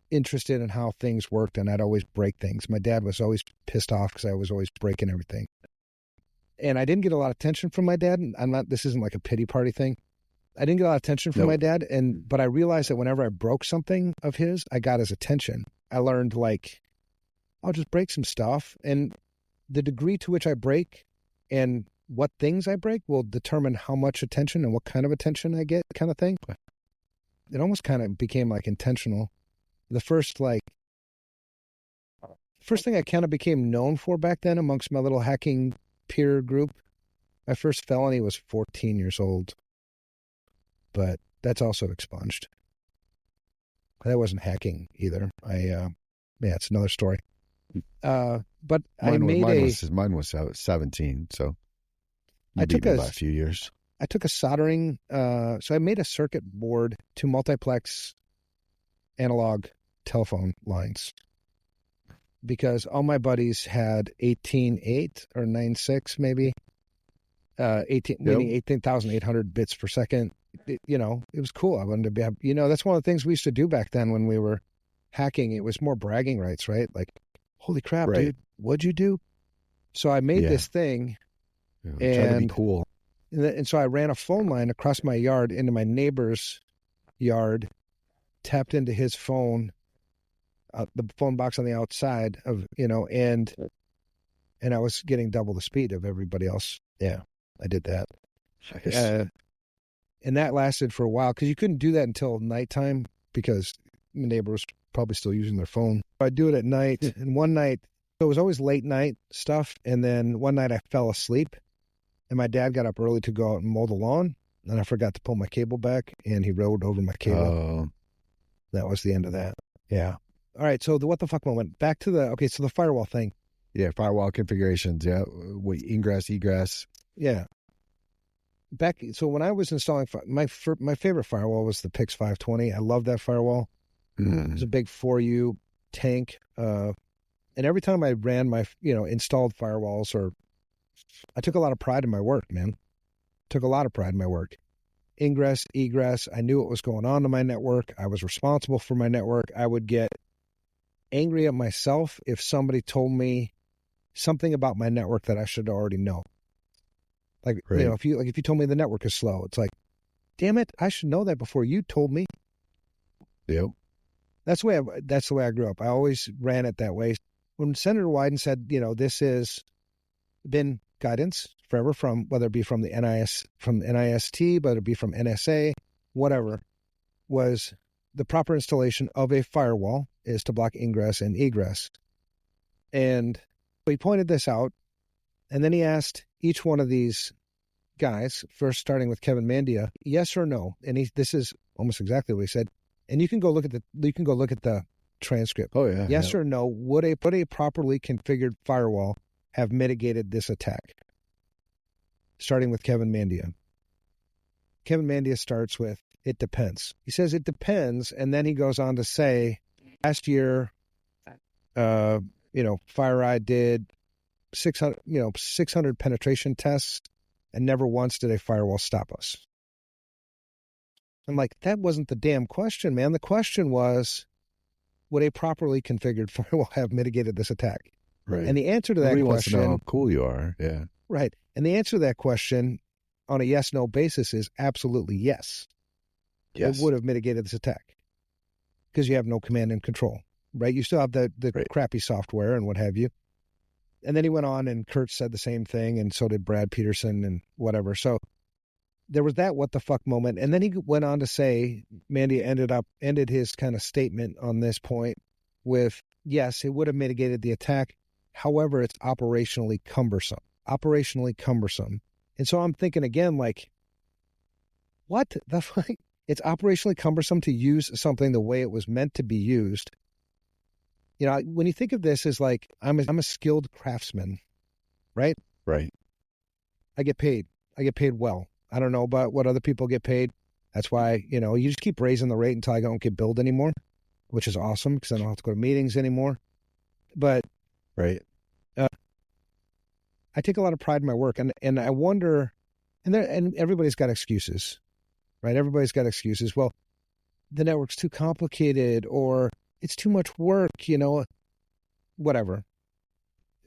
interested in how things worked, and I'd always break things. My dad was always pissed off because I was always breaking everything. And I didn't get a lot of attention from my dad. This isn't like a pity party thing. I didn't get a lot of attention from my dad, but I realized that whenever I broke something of his, I got his attention. I learned, like, I'll just break some stuff, and the degree to which I break and what things I break will determine how much attention and what kind of attention I get, kind of thing. It almost kind of became like intentional. The first thing I kind of became known for back then amongst my little hacking peer group, my first felony was 14 years old. But that's also expunged. That wasn't hacking either. It's another story. But mine was 17, so I took by a few years. I took a soldering, so I made a circuit board to multiplex analog telephone lines because all my buddies had 18.8 or 9.6 maybe, meaning 18,800 bits per second. It was cool. I wanted to be, that's one of the things we used to do back then when we were hacking. It was more bragging rights, right? Like, holy crap, dude, what'd you do? So I made this thing. And trying to be cool. And so I ran a phone line across my yard into my neighbor's yard, tapped into his phone, the phone box on the outside of, and I was getting double the speed of everybody else. Yeah, I did that. And that lasted for a while because you couldn't do that until nighttime because the neighbor was probably still using their phone. I'd do it at night. And one night, so it was always late night stuff. And then one night I fell asleep and my dad got up early to go out and mow the lawn. And I forgot to pull my cable back and he rode over my cable. That was the end of that. Yeah. All right. So the what the fuck moment. Back to the firewall thing. Yeah. Firewall configurations. Yeah. Ingress, egress. Yeah. So when I was installing my favorite firewall was the Pix 520. I love that firewall. It was a big 4U tank. And every time I ran my, installed firewalls I took a lot of pride in my work, man. Took a lot of pride in my work. Ingress, egress. I knew what was going on in my network. I was responsible for my network. I would get angry at myself if somebody told me something about my network that I should already know. Like, if you told me the network is slow, it's like, damn it, I should know that before you told me. Yep. That's the way I grew up. I always ran it that way. When Senator Wyden said, this has been guidance forever from, whether it be from the NIST, whether it be from NSA, whatever, was the proper installation of a firewall is to block ingress and egress. And he pointed this out, and then he asked each one of these guys, first starting with Kevin Mandia, yes or no. And this is almost exactly what he said. And you can go look at the transcript. Oh, yeah. Yes or no, would a properly configured firewall have mitigated this attack? Starting with Kevin Mandia. Kevin Mandia starts with, it depends. He says it depends, and then he goes on to say, last year, FireEye did 600 penetration tests, and never once did a firewall stop us. I'm like, that wasn't the damn question, man. The question was, would a properly configured firewall have mitigated this attack? Right. And the answer to that Nobody question... wants to know how cool you are. Yeah. Right. And the answer to that question on a yes-no basis is absolutely yes. Yes. It would have mitigated this attack because you have no command and control, right? You still have the right. crappy software and what have you. And then he went on and Kurt said the same thing, and so did Brad Peterson and whatever. So there was that what the fuck moment. And then he went on to say, Mandy ended his kind of statement on this point with, yes, it would have mitigated the attack. However, it's operationally cumbersome. And so I'm thinking again, like, what the fuck? It's operationally cumbersome to use something the way it was meant to be used. You know, when you think of this as like, I'm a skilled craftsman, right? Right. I get paid well. I don't know about what other people get paid. That's why, you just keep raising the rate until I don't get billed anymore, which is awesome because I don't have to go to meetings anymore. But right. I take a lot of pride in my work, and I wonder, and everybody's got excuses, right? Everybody's got excuses. Well, the network's too complicated, or it's too much work, whatever.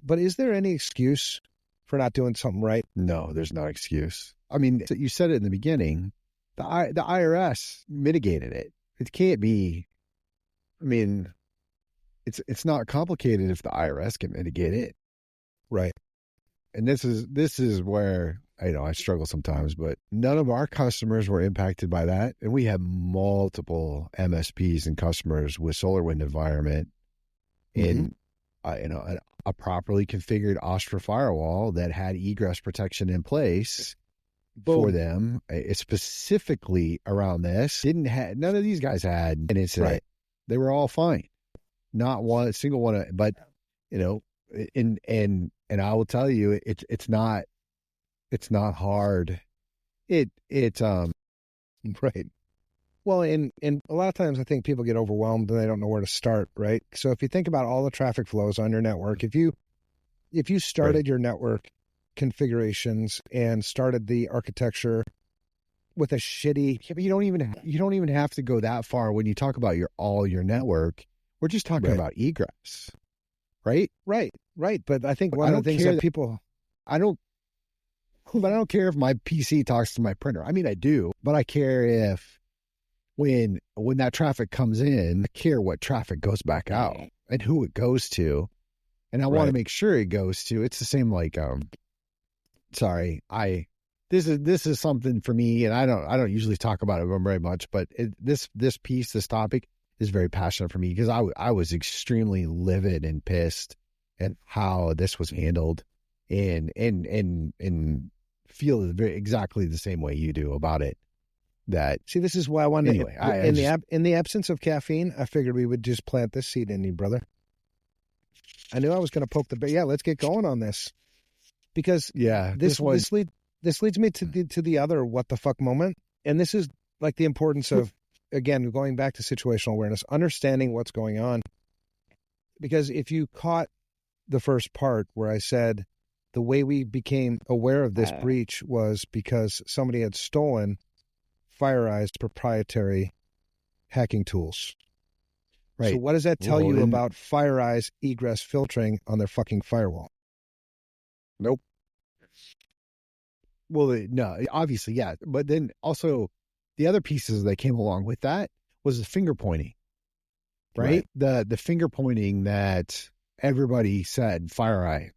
But is there any excuse for not doing something right? No, there's no excuse. I mean, you said it in the beginning. The IRS mitigated it. It can't be. I mean, it's not complicated if the IRS can mitigate it, right? And this is where I struggle sometimes. But none of our customers were impacted by that, and we have multiple MSPs and customers with SolarWind environment in a properly configured Ostra firewall that had egress protection in place. Boom. For them, it's specifically around this. None of these guys had an incident. Right. They were all fine. Not one single one. But and I will tell you, it's not hard. Right. Well, and a lot of times I think people get overwhelmed and they don't know where to start. Right. So if you think about all the traffic flows on your network, if you started right. your network configurations and started the architecture with a shitty, but you don't even have to go that far when you talk about your network. We're just talking about egress, right? Right. But I think one of the things that people, I don't care if my PC talks to my printer. I mean, I do, but I care if when that traffic comes in, I care what traffic goes back out and who it goes to, and I want to make sure it goes to. It's the same like Sorry, this is something for me, and I don't usually talk about it very much, but this topic is very passionate for me because I was extremely livid and pissed at how this was handled, and feel exactly the same way you do about it. See, this is why I wanted. Anyway, in the absence of caffeine, I figured we would just plant this seed in you, brother. I knew I was going to poke the bear. Yeah, let's get going on this. Because this leads me to the other what the fuck moment. And this is like the importance of, again, going back to situational awareness, understanding what's going on. Because if you caught the first part where I said the way we became aware of this breach was because somebody had stolen FireEye's proprietary hacking tools. Right. So what does that tell you about FireEye's egress filtering on their fucking firewall? Nope. Well, no, obviously, yeah. But then also the other pieces that came along with that was the finger pointing, right? The finger pointing that everybody said, FireEye,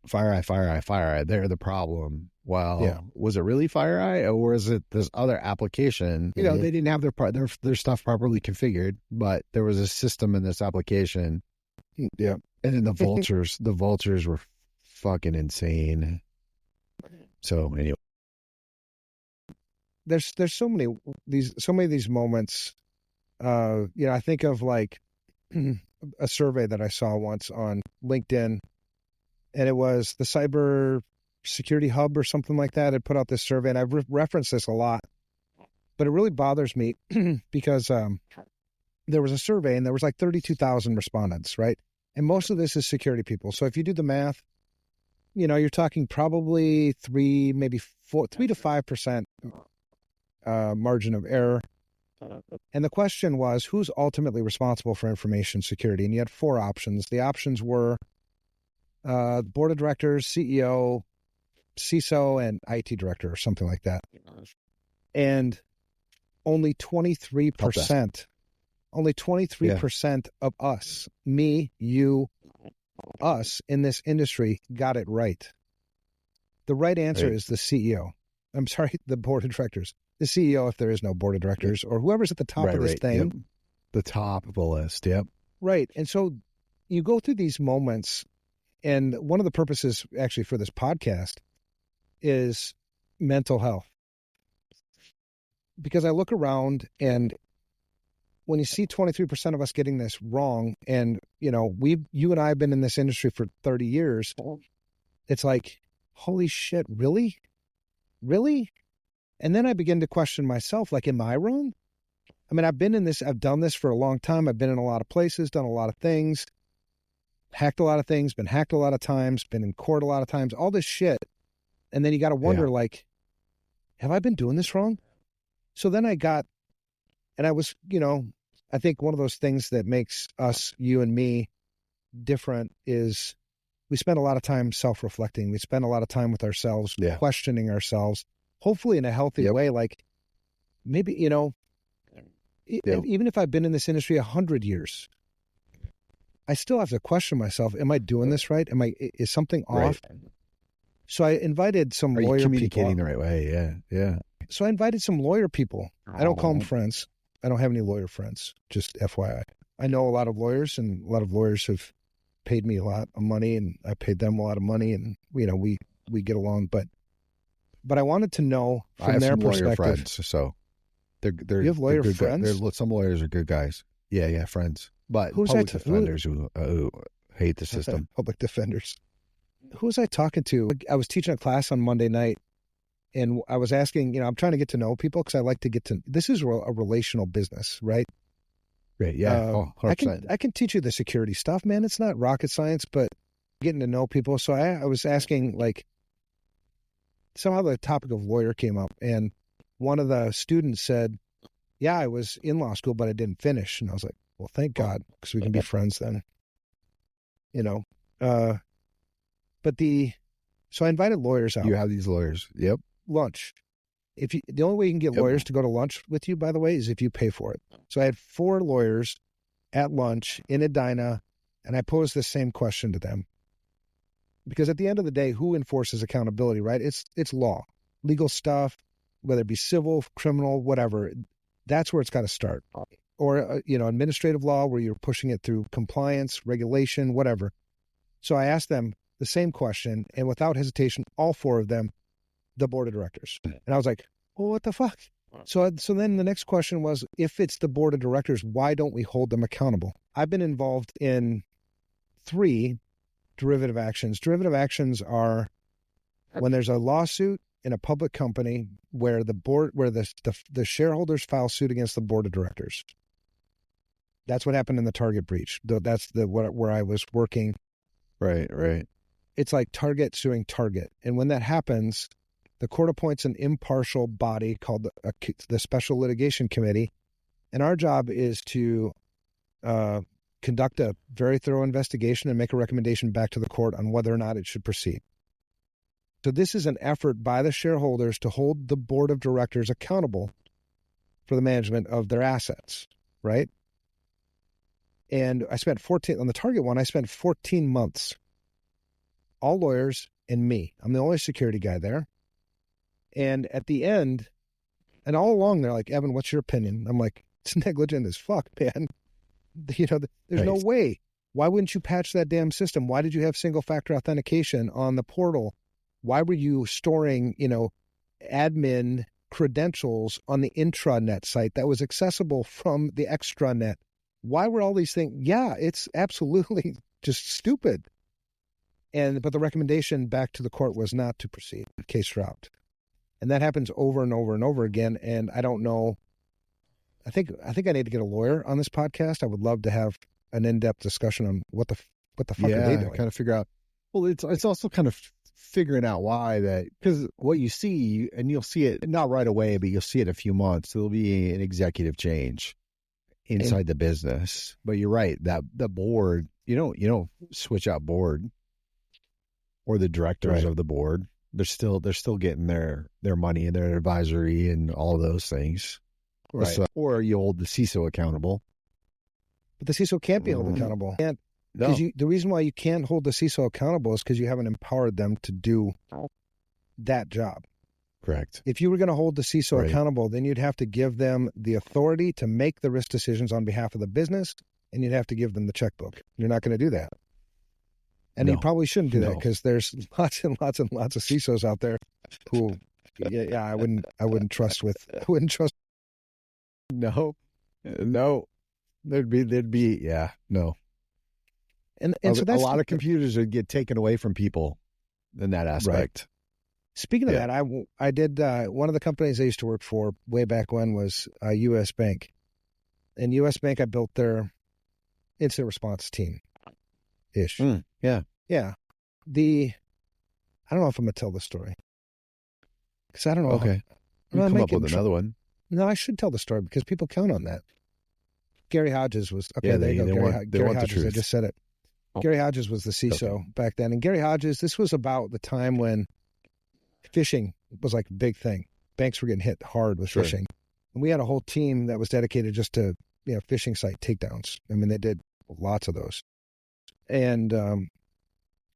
they're the problem. Well, was it really FireEye, or was it this other application? They didn't have their stuff properly configured, but there was a system in this application. Yeah. And then the vultures were fucking insane. So anyway, there's so many of these moments. I think of like a survey that I saw once on LinkedIn, and it was the Cybersecurity Hub or something like that. It put out this survey, and I've referenced this a lot, but it really bothers me because there was a survey and there was like 32,000 respondents, right? And most of this is security people. So if you do the math, you know, you're talking probably 3 to 5% margin of error. And the question was, who's ultimately responsible for information security? And you had 4 options. The options were board of directors, CEO, CISO, and IT director or something like that. And only 23%, of us, me, you, us in this industry got it right. The right answer is the CEO. I'm sorry, the board of directors. The CEO, if there is no board of directors, or whoever's at the top of this thing. Yep. The top of the list, yep. Right. And so you go through these moments, and one of the purposes actually for this podcast is mental health. Because I look around, and when you see 23% of us getting this wrong, and, you know, you and I have been in this industry for 30 years, it's like, holy shit, really? Really? And then I begin to question myself, like, am I wrong? I mean, I've done this for a long time. I've been in a lot of places, done a lot of things, hacked a lot of things, been hacked a lot of times, been in court a lot of times, all this shit. And then you got to wonder, like, have I been doing this wrong? So then I was, you know, I think one of those things that makes us, you and me, different is we spend a lot of time self-reflecting. We spend a lot of time with ourselves, questioning ourselves, hopefully in a healthy way. Like, maybe, you know, even if I've been in this industry 100 years, I still have to question myself. Am I doing this right? Is something off? So I invited some lawyer people. Communicating the right way. Yeah. So I invited some lawyer people. I don't call them friends. I don't have any lawyer friends, just FYI. I know a lot of lawyers, and a lot of lawyers have paid me a lot of money, and I paid them a lot of money, and, you know, we get along. But I wanted to know from their perspective. Lawyer friends, so you have lawyer friends? Some lawyers are good guys. Yeah, friends. But who's public defenders who hate the system. Public defenders. Who was I talking to? I was teaching a class on Monday night, and I was asking, you know, I'm trying to get to know people because I like to this is a relational business, right? Right, yeah. 100%. I can teach you the security stuff, man. It's not rocket science, but getting to know people. So I was asking, like, somehow the topic of lawyer came up, and one of the students said, yeah, I was in law school, but I didn't finish. And I was like, well, thank God, because we can be friends then. You know, so I invited lawyers out. You have these lawyers. Yep. Lunch. The only way you can get lawyers to go to lunch with you, by the way, is if you pay for it. So I had 4 lawyers at lunch in Edina, and I posed the same question to them. Because at the end of the day, who enforces accountability, right? It's law, legal stuff, whether it be civil, criminal, whatever. That's where it's got to start. Or, you know, administrative law, where you're pushing it through compliance, regulation, whatever. So I asked them the same question, and without hesitation, all 4 of them, the board of directors. And I was like, well, what the fuck? So then the next question was, if it's the board of directors, why don't we hold them accountable? I've been involved in 3 derivative actions. Derivative actions are when there's a lawsuit in a public company where the shareholders file suit against the board of directors. That's what happened in the Target breach. That's where I was working. Right. It's like Target suing Target. And when that happens, the court appoints an impartial body called the Special Litigation Committee. And our job is to conduct a very thorough investigation and make a recommendation back to the court on whether or not it should proceed. So this is an effort by the shareholders to hold the board of directors accountable for the management of their assets, right? And I spent on the Target one, I spent 14 months, all lawyers and me. I'm the only security guy there. And at the end, and all along, they're like, Evan, what's your opinion? I'm like, it's negligent as fuck, man. You know, there's no way. Why wouldn't you patch that damn system? Why did you have single factor authentication on the portal? Why were you storing, you know, admin credentials on the intranet site that was accessible from the extranet? why were all these things? Yeah, it's absolutely just stupid. But the recommendation back to the court was not to proceed. Case dropped. And that happens over and over and over again. And I don't know. I think I need to get a lawyer on this podcast. I would love to have an in-depth discussion on what the fuck are they doing? Kind of figure out. Well, it's also kind of figuring out why that, because what you see, and you'll see it not right away, but you'll see it in a few months. There'll be an executive change inside the business. But you're right, that the board, you don't switch out board or the directors of the board. They're still getting their money and their advisory and all of those things. Right. So, or you hold the CISO accountable. But the CISO can't be held accountable. No. The reason why you can't hold the CISO accountable is because you haven't empowered them to do that job. Correct. If you were going to hold the CISO accountable, then you'd have to give them the authority to make the risk decisions on behalf of the business, and you'd have to give them the checkbook. You're not going to do that. And you probably shouldn't do that, because there's lots and lots and lots of CISOs out there who, I wouldn't trust. No, there'd be, no. And so that's a lot of computers would get taken away from people in that aspect. Right. Speaking of that, I did, one of the companies I used to work for way back when was U.S. Bank. And U.S. Bank, I built their incident response team-ish. Yeah. Yeah. I don't know if I'm going to tell the story. Because I don't know. Okay. We'll come up with another one. No, I should tell the story because people count on that. Gary Hodges was, there you go. Gary Hodges, I just said it. Gary Hodges was the CISO back then. And Gary Hodges, this was about the time when phishing was like a big thing. Banks were getting hit hard with phishing. And we had a whole team that was dedicated just to, phishing site takedowns. I mean, they did lots of those. And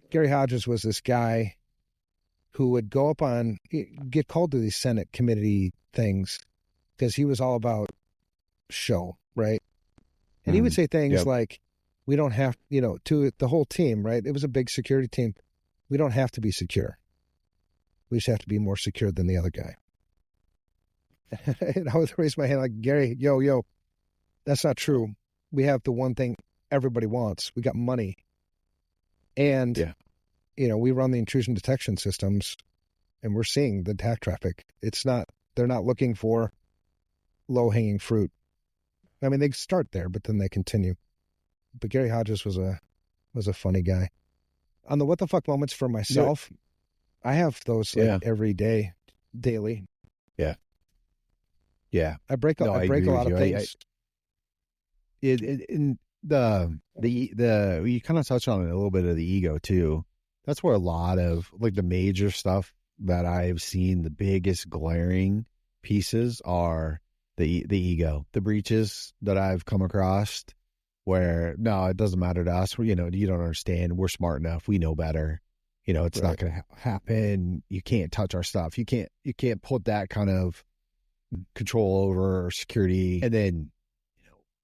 Gary Hodges was this guy who would go up get called to these Senate committee things because he was all about show, right? And he would say things like, we don't have, to the whole team, right? It was a big security team. We don't have to be secure. We just have to be more secure than the other guy. And I would raise my hand like, Gary, yo, that's not true. We have the one thing everybody wants. We got money. And, we run the intrusion detection systems and we're seeing the attack traffic. They're not looking for low-hanging fruit. I mean, they start there, but then they continue. But Gary Hodges was a funny guy. On the what the fuck moments for myself, I have those every day, daily. Yeah. I break a lot of things. You kind of touch on a little bit of the ego too. That's where a lot of like the major stuff that I've seen, the biggest glaring pieces are the ego, the breaches that I've come across where, no, it doesn't matter to us. You don't understand. We're smart enough. We know better. It's not going to happen. You can't touch our stuff. You can't put that kind of control over security. And then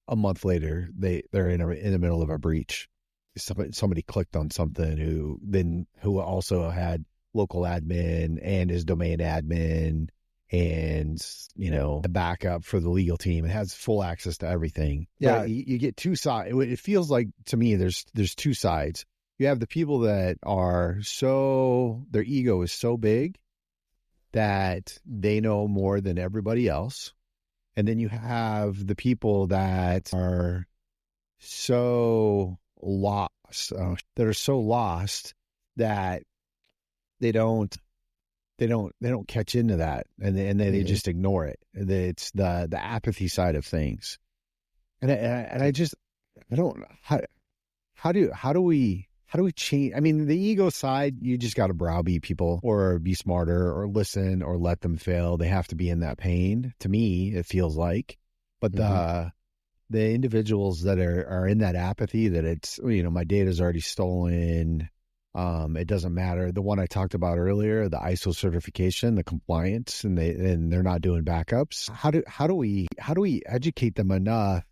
a month later, they're in the middle of a breach. Somebody clicked on something who also had local admin and is domain admin and, a backup for the legal team. It has full access to everything. Yeah. But you get two sides. It feels like to me, there's two sides. You have the people that are their ego is so big that they know more than everybody else. And then you have the people that are so lost, that they don't catch into that, and they just ignore it. It's the apathy side of things, and I don't how do we change? I mean, the ego side, you just got to browbeat people or be smarter or listen or let them fail. They have to be in that pain. To me, it feels like, but the individuals that are in that apathy, that it's, my data's already stolen. It doesn't matter. The one I talked about earlier, the ISO certification, the compliance, and they're not doing backups. How do we educate them enough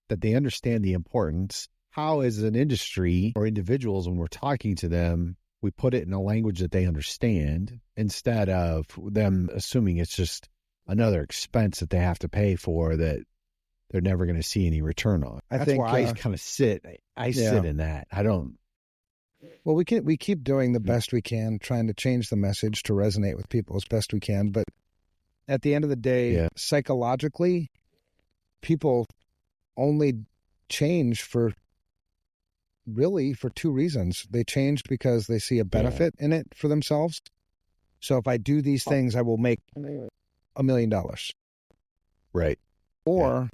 that they understand the importance? How, as an industry or individuals, when we're talking to them, we put it in a language that they understand instead of them assuming it's just another expense that they have to pay for that they're never going to see any return on. That's think, why I kind of sit. I sit in that. I don't. Well, we keep doing the best we can, trying to change the message to resonate with people as best we can. But at the end of the day, psychologically, people only change for two reasons. They change because they see a benefit in it for themselves. So if I do these things, I will make $1 million. Right. Or,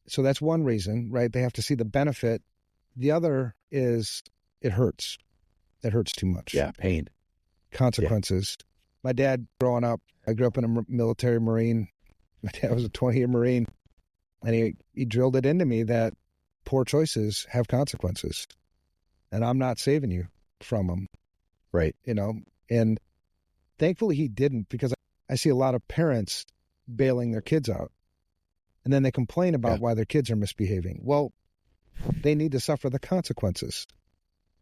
so that's one reason, right? They have to see the benefit. The other is it hurts. It hurts too much. Yeah, pain. Consequences. Yeah. My dad, growing up, I grew up in a military Marine. My dad was a 20-year Marine. And he drilled it into me that poor choices have consequences. And I'm not saving you from them. Right. You know, and thankfully he didn't, because I see a lot of parents bailing their kids out. And then they complain about why their kids are misbehaving. Well, they need to suffer the consequences.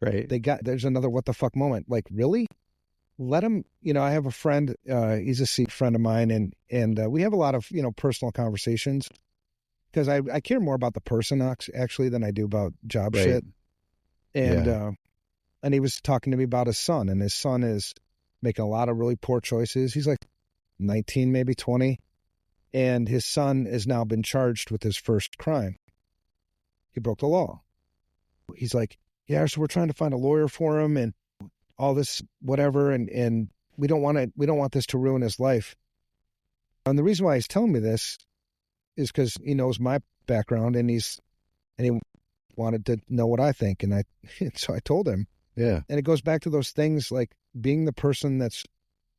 Right. There's another what the fuck moment. Like, really? Let them, I have a friend, he's a Sikh friend of mine, and we have a lot of, personal conversations, because I care more about the person actually than I do about job shit. And he was talking to me about his son, and his son is making a lot of really poor choices. He's like 19, maybe 20. And his son has now been charged with his first crime. He broke the law. He's like, yeah, so we're trying to find a lawyer for him and all this, whatever. And we don't want this to ruin his life. And the reason why he's telling me this is because he knows my background, and he wanted to know what I think. And so I told him. Yeah. And it goes back to those things like being the person that's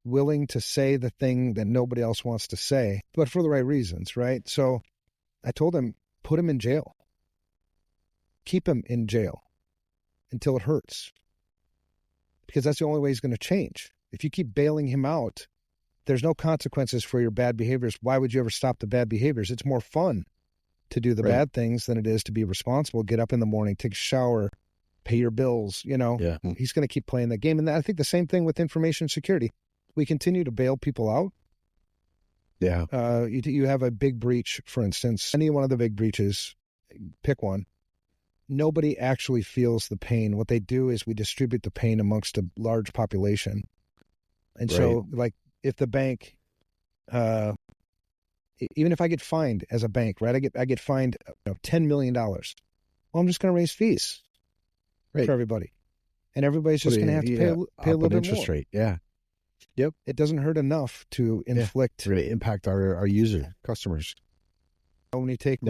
willing to say the thing that nobody else wants to say, but for the right reasons, right? So I told him, put him in jail. Keep him in jail until it hurts. Because that's the only way he's going to change. If you keep bailing him out, there's no consequences for your bad behaviors. Why would you ever stop the bad behaviors? It's more fun to do the bad things than it is to be responsible, get up in the morning, take a shower, pay your bills, Yeah. He's going to keep playing that game. And I think the same thing with information security. We continue to bail people out. Yeah. You have a big breach, for instance, any one of the big breaches, pick one. Nobody actually feels the pain. What they do is we distribute the pain amongst a large population. And so, like, if the bank, even if I get fined as a bank, right? I get fined $10 million. Well, I'm just going to raise fees for everybody. And everybody's just going to have to pay a little bit interest more. Rate. Yeah. Yep. It doesn't hurt enough to inflict. Really impact our customers. When you take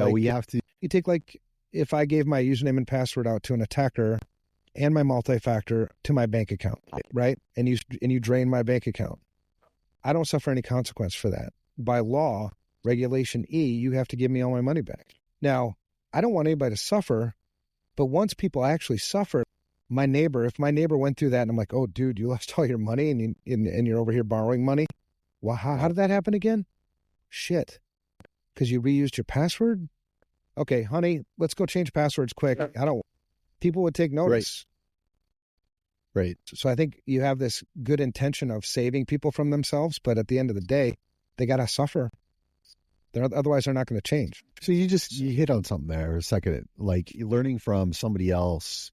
if I gave my username and password out to an attacker and my multi-factor to my bank account, right? And you drain my bank account, I don't suffer any consequence for that. By law, Regulation E, you have to give me all my money back. Now, I don't want anybody to suffer, but once people actually suffer, if my neighbor went through that and I'm like, oh, dude, you lost all your money and you're over here borrowing money. Well, how did that happen again? Shit. Because you reused your password? Okay, honey, let's go change passwords quick. People would take notice. Right. So I think you have this good intention of saving people from themselves, but at the end of the day, they got to suffer. Otherwise, they're not going to change. So you hit on something there a second, like learning from somebody else.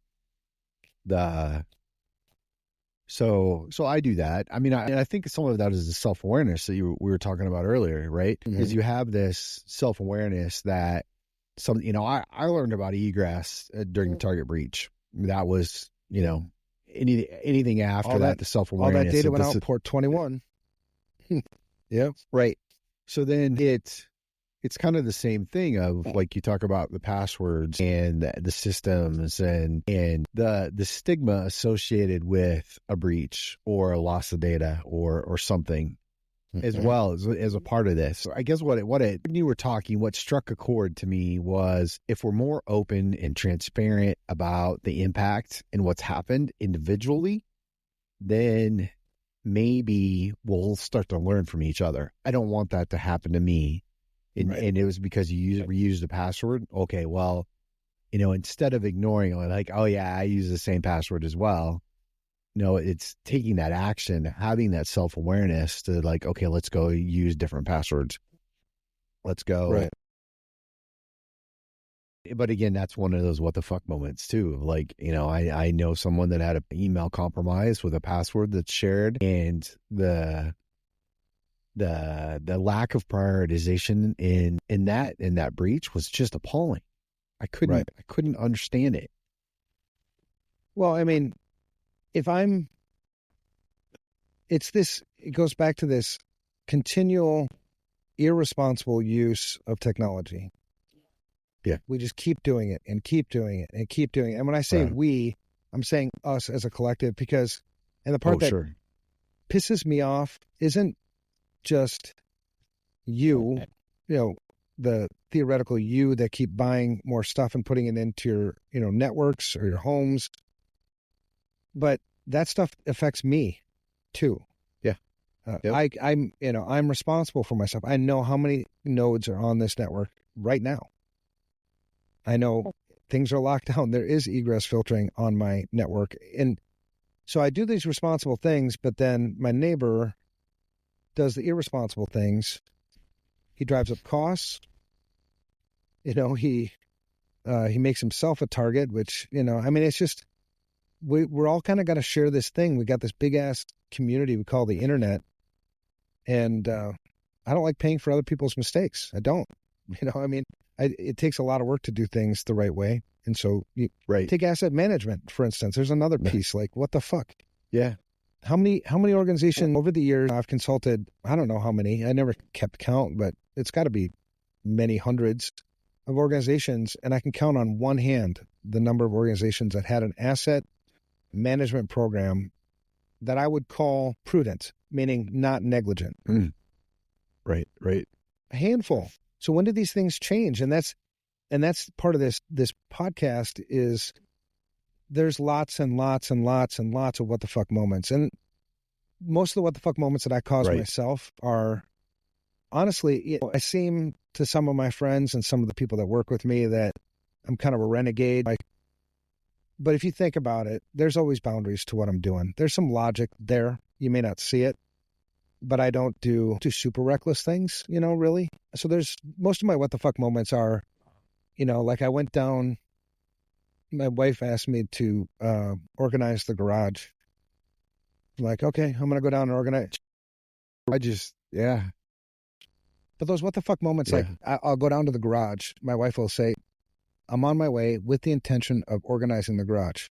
So I do that. I mean, I think some of that is the self-awareness that we were talking about earlier, right? Mm-hmm. Because you have this self-awareness that I learned about egress during the target breach. That was, anything after that, the self-awareness. All that data went out port 21. Yeah. Right. So then it's kind of the same thing of like you talk about the passwords and the systems and the stigma associated with a breach or a loss of data or something as well as a part of this. So I guess when you were talking, what struck a chord to me was if we're more open and transparent about the impact and what's happened individually, then maybe we'll start to learn from each other. I don't want that to happen to me. And it was because you reused the password. Okay, well, instead of ignoring it, like, oh yeah, I use the same password as well. No, it's taking that action, having that self-awareness to like, okay, let's go use different passwords. Let's go But again, that's one of those what the fuck moments too. Like, I know someone that had an email compromise with a password that's shared, and the lack of prioritization in that breach was just appalling. I couldn't understand it. Well, I mean, it goes back to this continual irresponsible use of technology. Yeah. We just keep doing it and keep doing it and keep doing it. And when I say we, I'm saying us as a collective, because, and the part that pisses me off isn't just you, the theoretical you that keep buying more stuff and putting it into your, networks or your homes. But that stuff affects me too. Yeah. I'm responsible for myself. I know how many nodes are on this network right now. I know things are locked down. There is egress filtering on my network. And so I do these responsible things, but then my neighbor does the irresponsible things. He drives up costs. He makes himself a target, which, it's just, we're all kind of got to share this thing. We got this big ass community we call the internet. And I don't like paying for other people's mistakes. I don't, it takes a lot of work to do things the right way. And so you take asset management, for instance. There's another piece, like, what the fuck? Yeah. How many organizations over the years I've consulted? I don't know how many. I never kept count, but it's got to be many hundreds of organizations. And I can count on one hand the number of organizations that had an asset management program that I would call prudent, meaning not negligent. Mm. Right. A handful. So when did these things change? And that's part of this podcast is there's lots and lots and lots and lots of what the fuck moments. And most of the what the fuck moments that I cause myself are, honestly, I seem to some of my friends and some of the people that work with me that I'm kind of a renegade. But if you think about it, there's always boundaries to what I'm doing. There's some logic there. You may not see it, but I don't do super reckless things, really. So there's most of my what the fuck moments are, like I went down, my wife asked me to organize the garage. I'm like, okay, I'm going to go down and organize. But those what the fuck moments, like I'll go down to the garage. My wife will say, I'm on my way with the intention of organizing the garage.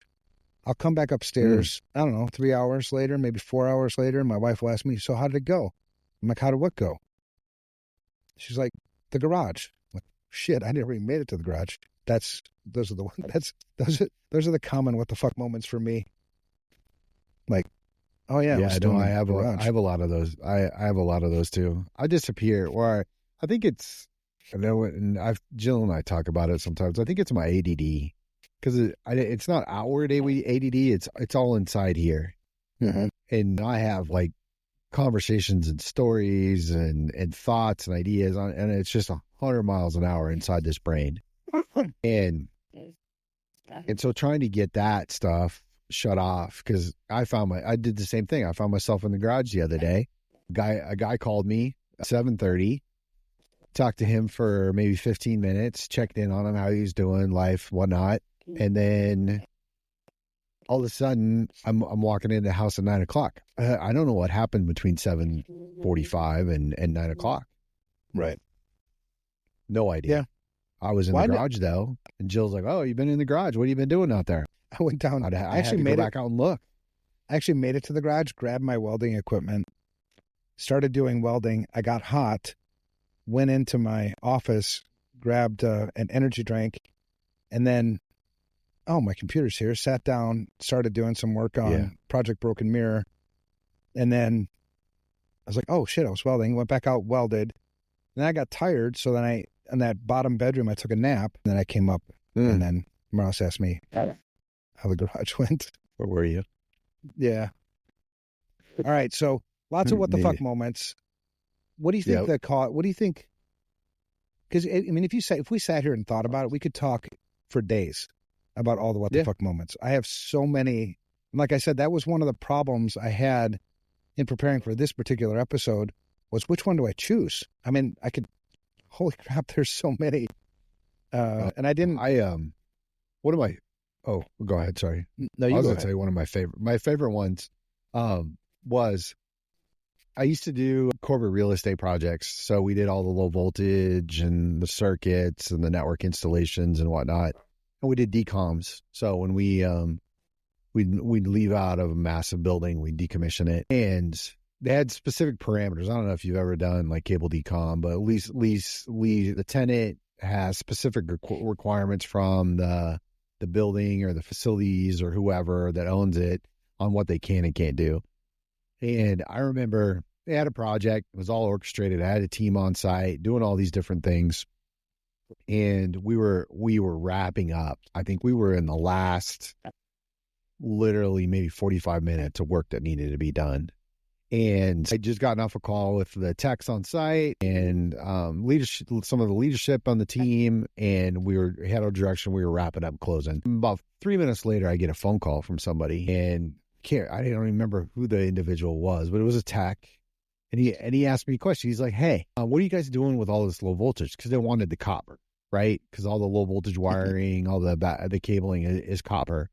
I'll come back upstairs, I don't know, 3 hours later, maybe 4 hours later. And my wife will ask me, so how did it go? I'm like, how did what go? She's like, the garage. I'm like, shit, I never even made it to the garage. Those are the common what the fuck moments for me. Like, oh yeah. Yeah, I have a lot of those. I have a lot of those too. I disappear, or I think it's, and Jill and I talk about it sometimes. I think it's my ADD, because it's not outward ADD. It's all inside here. Mm-hmm. And I have like conversations and stories and thoughts and ideas and it's just 100 miles an hour inside this brain. And so trying to get that stuff shut off, because I did the same thing. I found myself in the garage the other day. A guy called me at 7:30. Talked to him for maybe 15 minutes, checked in on him, how he was doing, life, whatnot. And then all of a sudden, I'm walking into the house at 9 o'clock. I don't know what happened between 7:45 and 9 o'clock. Right. No idea. Yeah. I was in the garage, though. And Jill's like, oh, you've been in the garage. What have you been doing out there? I went down. I actually had to go back out and look. I actually made it to the garage, grabbed my welding equipment, started doing welding. I got hot. Went into my office, grabbed an energy drink, and then, my computer's here, sat down, started doing some work on Project Broken Mirror. And then I was like, oh shit, I was welding, went back out, welded. Then I got tired. So then in that bottom bedroom, I took a nap. And then I came up and then Morales asked me how the garage went. Where were you? Yeah. All right. So lots of what the fuck moments. What do you think what do you think? Because if we sat here and thought about it, we could talk for days about all the what the fuck moments. I have so many. Like I said, that was one of the problems I had in preparing for this particular episode, was which one do I choose? I mean, holy crap, there's so many. And I didn't. One of my, oh, go ahead. Sorry. No, you I was go going to ahead. tell you one of my favorite ones, was I used to do corporate real estate projects. So we did all the low voltage and the circuits and the network installations and whatnot. And we did decoms. So when we'd leave out of a massive building, we'd decommission it. And they had specific parameters. I don't know if you've ever done like cable decom, but at least the tenant has specific requirements from the building or the facilities or whoever that owns it on what they can and can't do. And I remember they had a project. It was all orchestrated. I had a team on site doing all these different things. And we were wrapping up. I think we were in the last literally maybe 45 minutes of work that needed to be done. And I just gotten off a call with the techs on site and leadership, some of the leadership on the team, and we had our direction. We were wrapping up, closing. About 3 minutes later, I get a phone call from somebody, and I don't remember who the individual was, but it was a tech. And he asked me a question. He's like, "Hey, what are you guys doing with all this low voltage?" Because they wanted the copper, right? Because all the low voltage wiring, all the cabling is copper.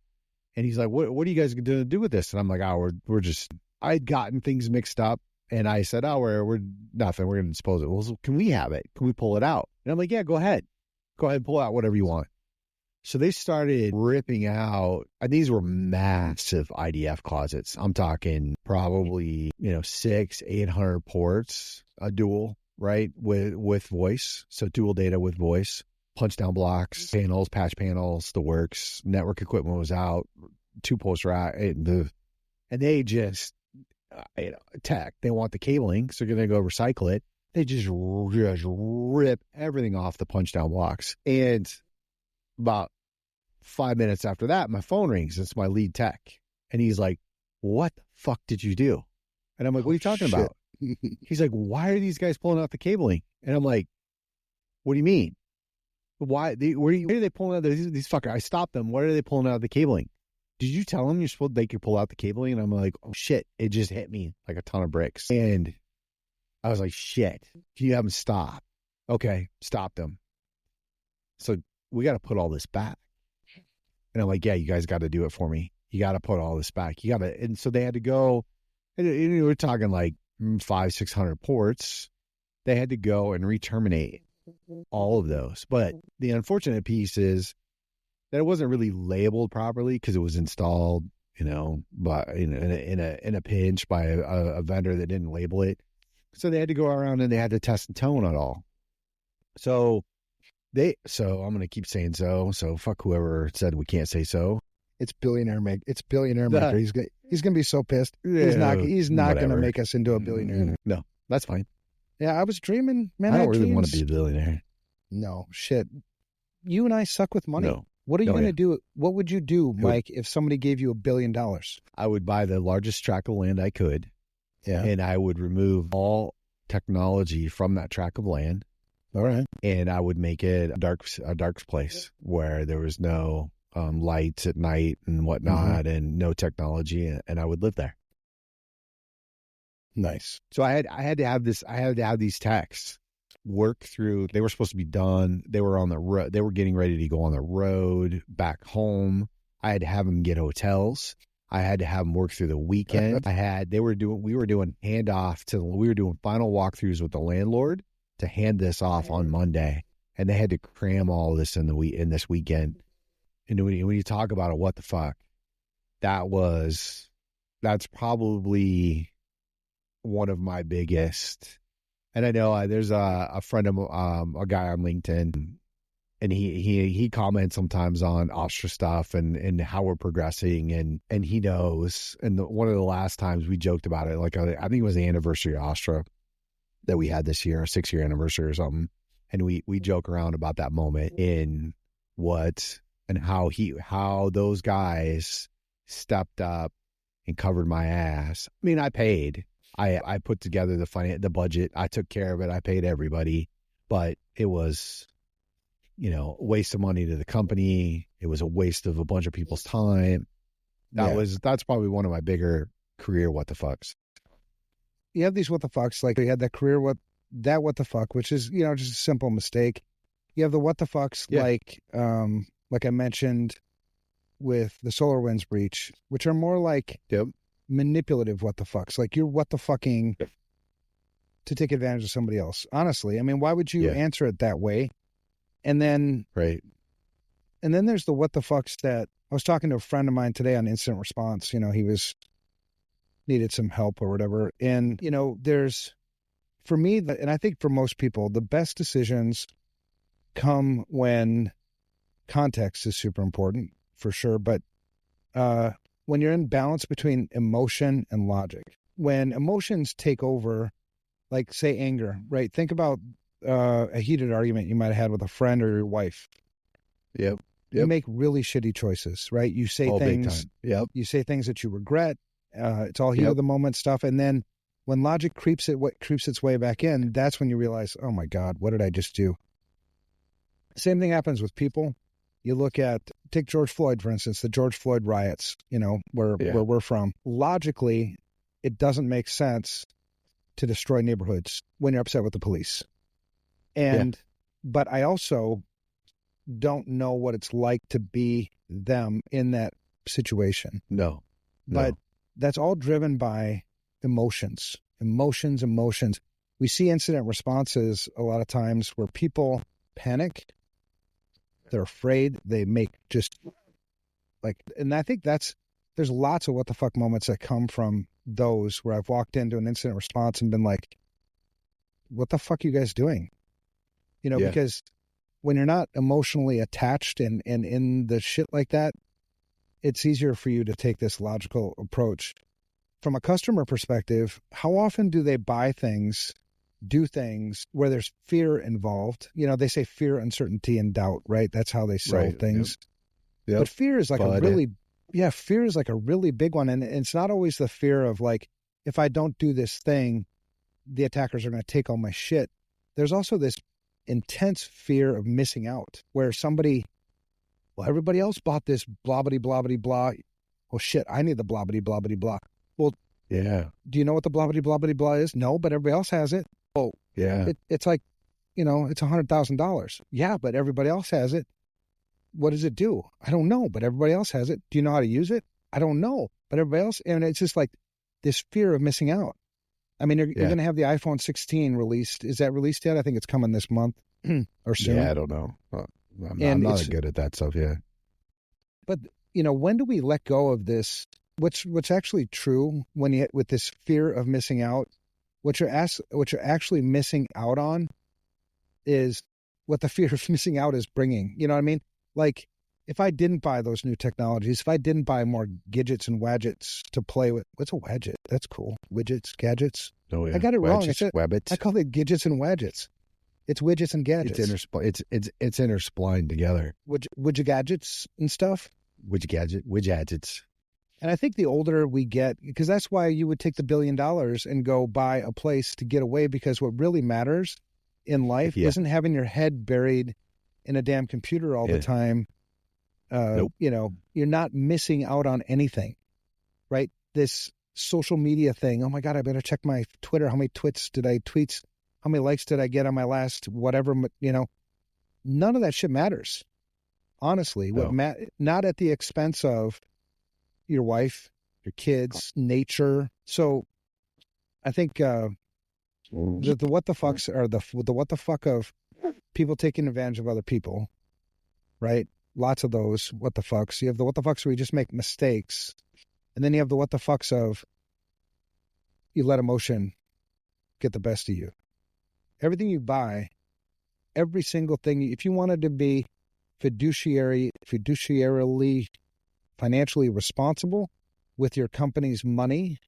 And he's like, "What are you guys going to do with this?" And I'm like, "Oh, we're just." I'd gotten things mixed up, and I said, "Oh, we're nothing. We're going to dispose of it." Well, so can we have it? Can we pull it out? And I'm like, "Yeah, go ahead, pull out whatever you want." So they started ripping out, and these were massive IDF closets. I'm talking probably 600-800 ports, a dual, right, with voice, so dual data with voice, punch down blocks, panels, patch panels, the works. Network equipment was out, 2 post rack, and they just. Tech, they want the cabling, so they're going to go recycle it. They just rip everything off the punch down blocks. And about 5 minutes after that, my phone rings. It's my lead tech. And he's like, "What the fuck did you do?" And I'm like, "What are you talking about?" He's like, "Why are these guys pulling out the cabling?" And I'm like, "What do you mean? Why are they pulling out these fuckers?" I stopped them. Why are they pulling out the cabling? "Did you tell them they could pull out the cabling?" And I'm like, "Oh shit!" It just hit me like a ton of bricks. And I was like, "Shit! Can you have them stop?" "Okay, stop them." "So we got to put all this back." And I'm like, "Yeah, you guys got to do it for me. You got to put all this back. You got to." And so they had to go. And we're talking like 500-600 ports. They had to go and re-terminate all of those. But the unfortunate piece is that it wasn't really labeled properly because it was installed, but in a pinch by a vendor that didn't label it. So they had to go around and they had to test and tone it all. So I'm going to keep saying so. So fuck whoever said we can't say so. It's billionaire maker. He's going to be so pissed. He's not going to make us into a billionaire. No, that's fine. Yeah, I was dreaming, man. I don't really want to be a billionaire. No, shit. You and I suck with money. No. What are you going to do? What would you do, Mike, if somebody gave you $1 billion? I would buy the largest tract of land I could. Yeah. And I would remove all technology from that tract of land. All right. And I would make it a dark place where there was no lights at night and whatnot, and no technology, and I would live there. Nice. So I had to have this. I had to have these techs work through. They were supposed to be done. They were on the road. They were getting ready to go on the road back home. I had to have them get hotels. I had to have them work through the weekend. We were doing handoff we were doing final walkthroughs with the landlord to hand this off on Monday, and they had to cram all this in this weekend. And when you talk about it, what the fuck, that's probably one of my biggest. And I know there's a friend of a guy on LinkedIn, and he comments sometimes on Ostra stuff and how we're progressing, and he knows. And one of the last times we joked about it, like I think it was the anniversary of Ostra that we had this year, a 6-year anniversary or something, and we joke around about that moment in how those guys stepped up and covered my ass. I mean, I paid. I put together the budget. I took care of it. I paid everybody, but it was, a waste of money to the company. It was a waste of a bunch of people's time. That's probably one of my bigger career what the fucks. You have these what the fucks, like you had that career what the fuck, which is, just a simple mistake. You have the what the fucks, like I mentioned with the SolarWinds breach, which are more like manipulative what the fucks. Like you're what the fucking to take advantage of somebody else. Honestly, I mean, why would you answer it that way? And then and then there's the what the fucks that I was talking to a friend of mine today on incident response. You know, he needed some help or whatever. And, you know, there's, for me, and I think for most people, the best decisions come when context is super important, for sure. But when you're in balance between emotion and logic, when emotions take over, like say anger, right? Think about a heated argument you might have had with a friend or your wife. Yep. You make really shitty choices, right? You say things. You say things that you regret. It's all heat of the moment stuff. And then when logic creeps its way back in, that's when you realize, oh my God, what did I just do? Same thing happens with people. You look at, take George Floyd, for instance, the George Floyd riots, you know, where we're from. Logically, it doesn't make sense to destroy neighborhoods when you're upset with the police. But I also don't know what it's like to be them in that situation. No. But that's all driven by emotions. We see incident responses a lot of times where people panic. They're afraid. They make just like, and I think there's lots of what the fuck moments that come from those where I've walked into an incident response and been like, what the fuck are you guys doing? You know, because when you're not emotionally attached and in the shit like that, it's easier for you to take this logical approach. From a customer perspective, how often do they buy things, do things where there's fear involved? You know, they say fear, uncertainty, and doubt, right? That's how they sell things. Yep. But fear is like fear is like a really big one. And it's not always the fear of like, if I don't do this thing, the attackers are going to take all my shit. There's also this intense fear of missing out where somebody, well, everybody else bought this blah, blah, blah, blah, blah. Well, shit, I need the blah, blah, blah, blah, blah. Well, do you know what the blah, blah, blah, blah, blah is? No, but everybody else has it. Oh, it's like, you know, it's $100,000. Yeah, but everybody else has it. What does it do? I don't know, but everybody else has it. Do you know how to use it? I don't know, but everybody else, and it's just like this fear of missing out. I mean, you're going to have the iPhone 16 released. Is that released yet? I think it's coming this month or soon. Yeah, I don't know. I'm not good at that stuff. Yeah. But, you know, when do we let go of this? What's actually true when you with this fear of missing out, what you're actually missing out on is what the fear of missing out is bringing. You know what I mean? Like, if I didn't buy those new technologies, if I didn't buy more gadgets and widgets to play with, what's a widget? That's cool. Widgets, gadgets. Oh yeah, I got it wrong. Wabbits. I call it gadgets and widgets. It's widgets and gadgets. It's intersplined together. Widget gadgets and stuff. Widgets. And I think the older we get, because that's why you would take the $1 billion and go buy a place to get away, because what really matters in life isn't having your head buried in a damn computer all the time. Nope. You know, you're not missing out on anything, right? This social media thing. Oh my God, I better check my Twitter. How many tweets? How many likes did I get on my last whatever? You know, none of that shit matters. Honestly, not at the expense of your wife, your kids, nature. So I think the what the fucks are the what the fuck of people taking advantage of other people, right? Lots of those what the fucks. You have the what the fucks where you just make mistakes. And then you have the what the fucks of you let emotion get the best of you. Everything you buy, every single thing, if you wanted to be fiduciarily financially responsible with your company's money,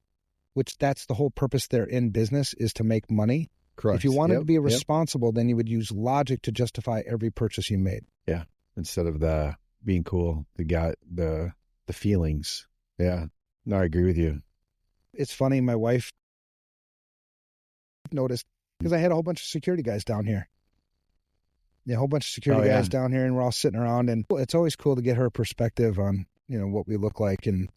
which that's the whole purpose they're in business, is to make money. Correct. If you wanted to be responsible, then you would use logic to justify every purchase you made. Yeah. Instead of the being cool, the feelings. Yeah. No, I agree with you. It's funny. My wife noticed, because I had a whole bunch of security guys down here. Yeah, a whole bunch of security guys down here, and we're all sitting around, and it's always cool to get her perspective on, you know, what we look like. And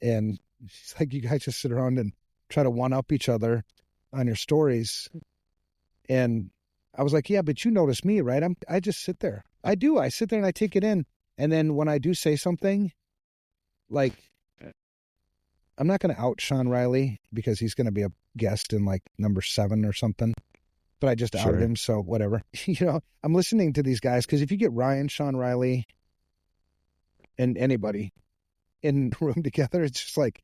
she's like, you guys just sit around and try to one up each other on your stories. And I was like, yeah, but you notice me, right? I just sit there. I do. I sit there and I take it in. And then when I do say something, like, I'm not going to out Sean Riley because he's going to be a guest in like number 7 or something. But I just outed him, so whatever. I'm listening to these guys because if you get Ryan, Sean Riley, and anybody in the room together, it's just like,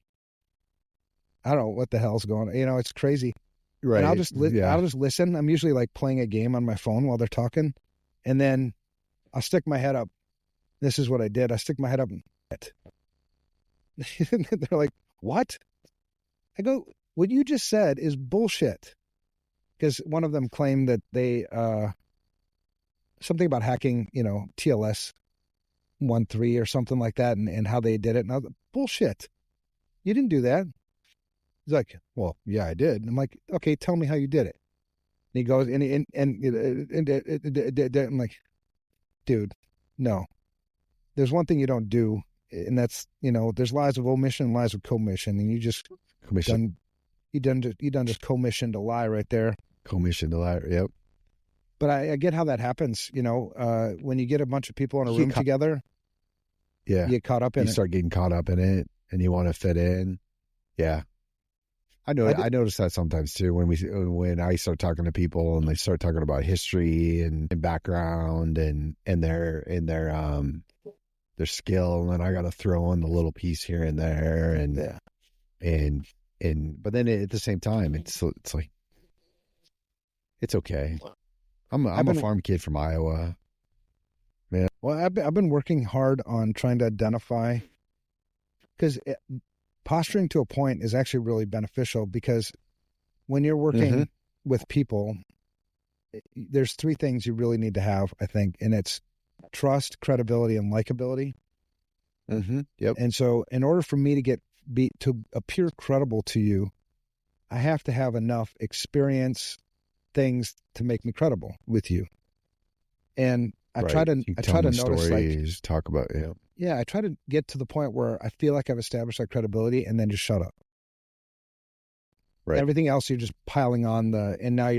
I don't know what the hell's going on. It's crazy. Right. And I'll just listen. I'm usually like playing a game on my phone while they're talking. And then I'll stick my head up. This is what I did. I stick my head up and they're like, what? I go, what you just said is bullshit. Because one of them claimed that they, something about hacking, TLS 1.3 or something like that and how they did it. And I was like, bullshit. You didn't do that. He's like, well, yeah, I did. And I'm like, okay, tell me how you did it. And he goes, and I'm like, dude, no. There's one thing you don't do, and that's, there's lies of omission and lies of commission, and you just you done just commissioned a lie right there. Commissioned a lie, yep. But I get how that happens, when you get a bunch of people in a room together. Yeah, you get caught up in it. You start getting caught up in it, and you want to fit in. Yeah. I notice that sometimes too when I start talking to people and they start talking about history and background and their skill, and I got to throw in the little piece here and there and but then at the same time it's like it's okay. I'm a farm kid from Iowa, man. Well, I've been working hard on trying to identify, because posturing to a point is actually really beneficial, because when you're working with people, there's 3 things you really need to have, I think, and it's trust, credibility, and likability. Yep. And so in order for me to appear credible to you, I have to have enough experience, things to make me credible with you. And I try to notice stories, talk about Yeah, I try to get to the point where I feel like I've established that credibility, and then just shut up. Right. Everything else you're just piling on and now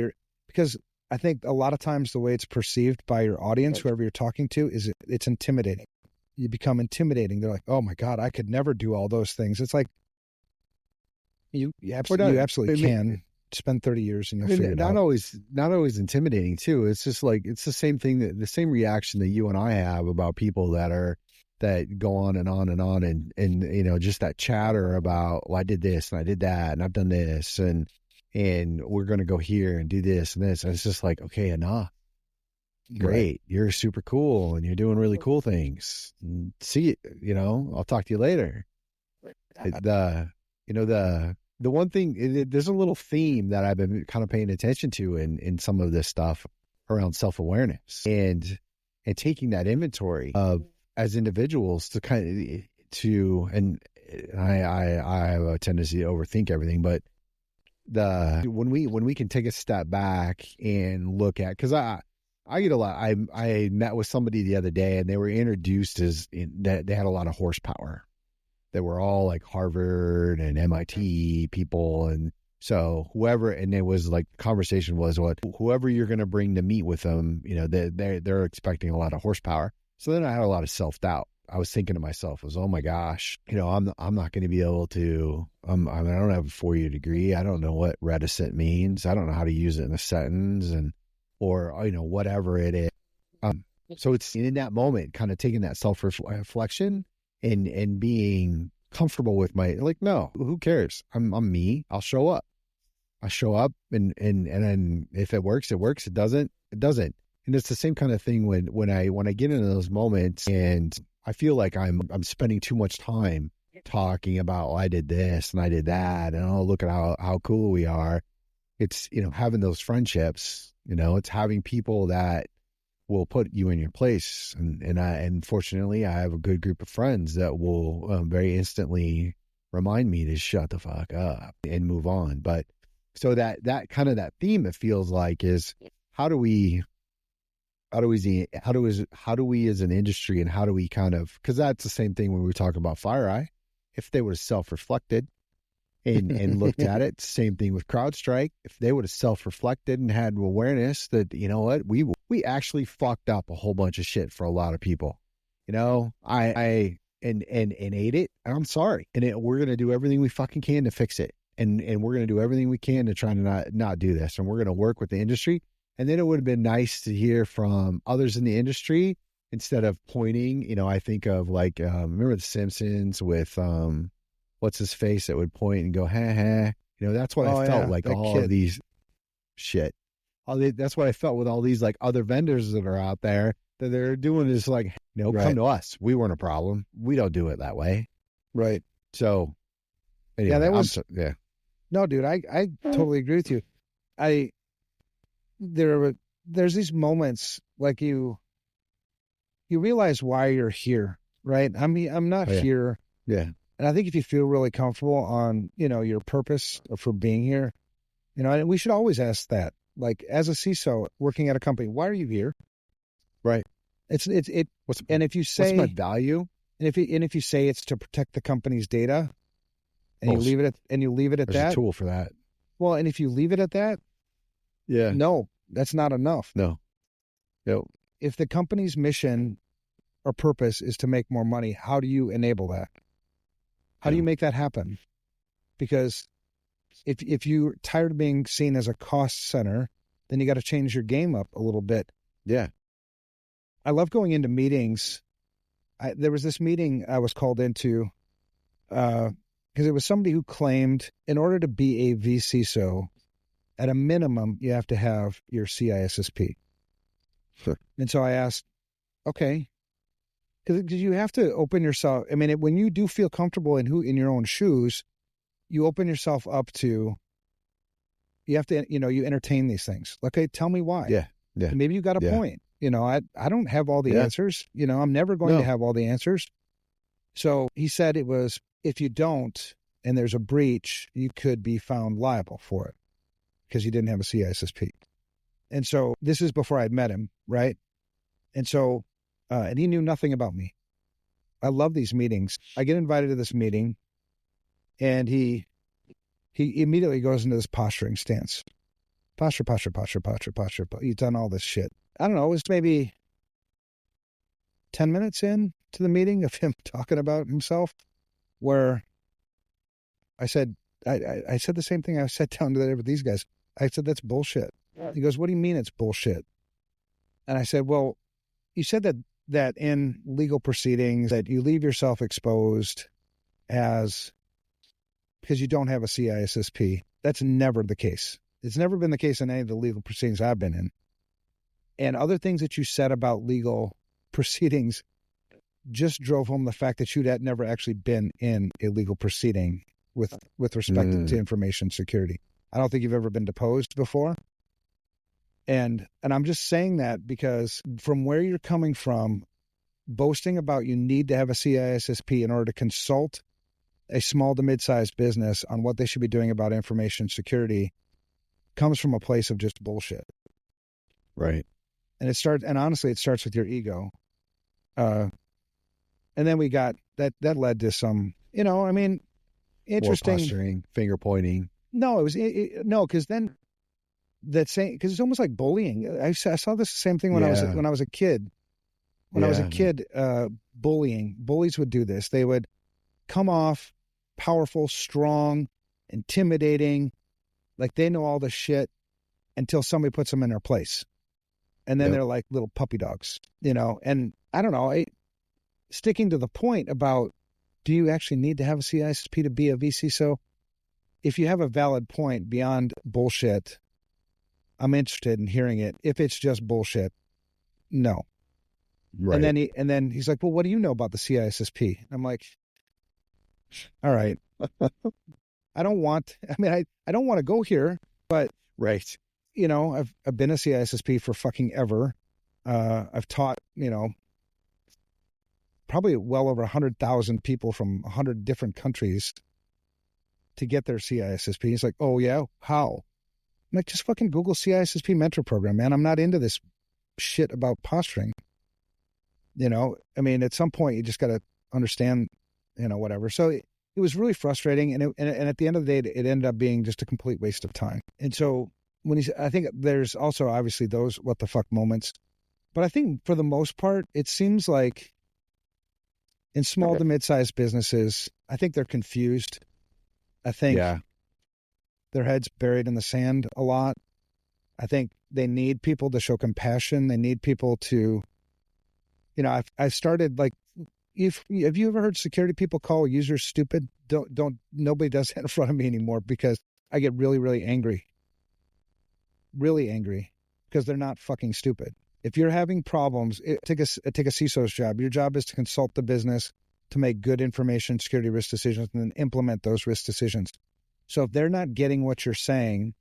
because I think a lot of times the way it's perceived by your audience, whoever you're talking to, is it's intimidating. You become intimidating. They're like, oh my God, I could never do all those things. It's like, you absolutely can. Spend 30 years and you'll figure it out. Not always intimidating too. It's just like, it's the same thing, the same reaction that you and I have about people that go on and on and on and just that chatter about, well, I did this and I did that and I've done this and we're going to go here and do this and this. And it's just like, okay, enough. Great. Right. You're super cool and you're doing really cool things. See, I'll talk to you later. The one thing, there's a little theme that I've been kind of paying attention to in some of this stuff around self-awareness and taking that inventory of, as individuals, and I have a tendency to overthink everything, but when we can take a step back and look at, because I get a lot. I met with somebody the other day and they were introduced that they had a lot of horsepower. They were all like Harvard and MIT people. And so it was like, conversation was whoever you're going to bring to meet with them, they're expecting a lot of horsepower. So then I had a lot of self-doubt. I was thinking to myself, oh my gosh, I'm not going to be able to, I don't have a 4-year degree. I don't know what reticent means. I don't know how to use it in a sentence or whatever it is. So it's in that moment, kind of taking that self-reflection and being comfortable with no, who cares? I'm me. I'll show up. And if it works, it works. It doesn't. And it's the same kind of thing when I get into those moments and I feel like I'm spending too much time talking about, I did this and I did that and look at how cool we are. It's having those friendships. It's having people that will put you in your place. And fortunately, I have a good group of friends that will very instantly remind me to shut the fuck up and move on. But so that kind of that theme, it feels like, is how do we as an industry, and how do we kind of, because that's the same thing when we were talking about FireEye. If they would have self-reflected and looked at it. Same thing with CrowdStrike. If they would have self-reflected and had awareness that, you know what, we actually fucked up a whole bunch of shit for a lot of people. You know, I ate it. I'm sorry. And we're going to do everything we fucking can to fix it. And we're going to do everything we can to try to not do this. And we're going to work with the industry. And then it would have been nice to hear from others in the industry instead of pointing. You know, I think of like, remember The Simpsons with, what's his face that would point and go, ha ha. You know, that's what I felt like all of these shit. That's what I felt with all these like other vendors that are out there that they're doing is like, you know, come to us. We weren't a problem. We don't do it that way. Right. So, anyway, No, dude, I totally agree with you. There's these moments like you realize why you're here, right? I mean, I'm not here. Yeah. And I think if you feel really comfortable on, you know, your purpose for being here, you know, and we should always ask that, like as a CISO working at a company, why are you here? Right. And if you say, what's my value? And if you say it's to protect the company's data and you leave it at that, there's a tool for that. Well, and if you leave it at that, no, that's not enough. No. If the company's mission or purpose is to make more money, how do you enable that? How do you make that happen? Because if you're tired of being seen as a cost center, then you got to change your game up a little bit. Yeah. I love going into meetings. There was this meeting I was called into because it was somebody who claimed in order to be a vCISO, at a minimum, you have to have your CISSP. Sure. And so I asked, okay, because you have to open yourself. I mean, when you do feel comfortable in your own shoes, you open yourself up to, you have to, you know, you entertain these things. Okay, tell me why. Yeah. Maybe you got a point. You know, I don't have all the answers. You know, I'm never going to have all the answers. So he said it was, if you don't, and there's a breach, you could be found liable for it because you didn't have a CISSP. And so this is before I'd met him, right? And so, and he knew nothing about me. I love these meetings. I get invited to this meeting, and he immediately goes into this posturing stance. Posture. He's done all this shit. I don't know, it was maybe 10 minutes in to the meeting of him talking about himself, where I said the same thing I sat down to with these guys. I said, that's bullshit. He goes, what do you mean it's bullshit? And I said, well, you said that in legal proceedings that you leave yourself exposed because you don't have a CISSP. That's never the case. It's never been the case in any of the legal proceedings I've been in. And other things that you said about legal proceedings just drove home the fact that you'd never actually been in a legal proceeding with respect to information security. I don't think you've ever been deposed before. And I'm just saying that because from where you're coming from, boasting about you need to have a CISSP in order to consult a small to mid-sized business on what they should be doing about information security comes from a place of just bullshit. Right. And honestly, it starts with your ego. And then we got that led to some, you know, I mean, interesting. More posturing, finger pointing. No, no, because then because it's almost like bullying. I saw this same thing when I was a kid. When I was a kid, bullying. Bullies would do this. They would come off powerful, strong, intimidating, like they know all the shit until somebody puts them in their place. And then they're like little puppy dogs, you know. And I don't know, sticking to the point about, do you actually need to have a CISP to be a vCISO? If you have a valid point beyond bullshit, I'm interested in hearing it. If it's just bullshit, no. Right. And then he's like, well, what do you know about the CISSP? I'm like, all right. I don't want to go here, but right. You know, I've been a CISSP for fucking ever. I've taught, you know, probably well over 100,000 people from 100 different countries to get their CISSP. He's like, oh yeah, how? I'm like, just fucking Google CISSP mentor program, man. I'm not into this shit about posturing. You know, I mean, at some point you just got to understand, you know, whatever. So it was really frustrating. And at the end of the day, it ended up being just a complete waste of time. And so I think there's also obviously those what the fuck moments, but I think for the most part, it seems like in small to mid-sized businesses, I think they're confused. I think their heads buried in the sand a lot. I think they need people to show compassion. They need people to, I started like, have you ever heard security people call users stupid? Nobody does that in front of me anymore because I get really, really angry. Really angry because they're not fucking stupid. If you're having problems, take a CISO's job. Your job is to consult the business to make good information security risk decisions and then implement those risk decisions. So if they're not getting what you're saying,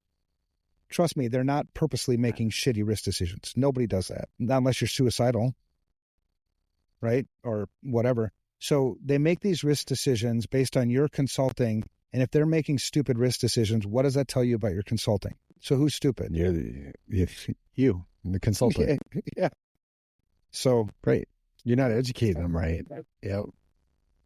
trust me, they're not purposely making shitty risk decisions. Nobody does that, not unless you're suicidal, right? Or whatever. So they make these risk decisions based on your consulting. And if they're making stupid risk decisions, what does that tell you about your consulting? So who's stupid? You, the consultant. Yeah. So right. You're not educating them right. Yep.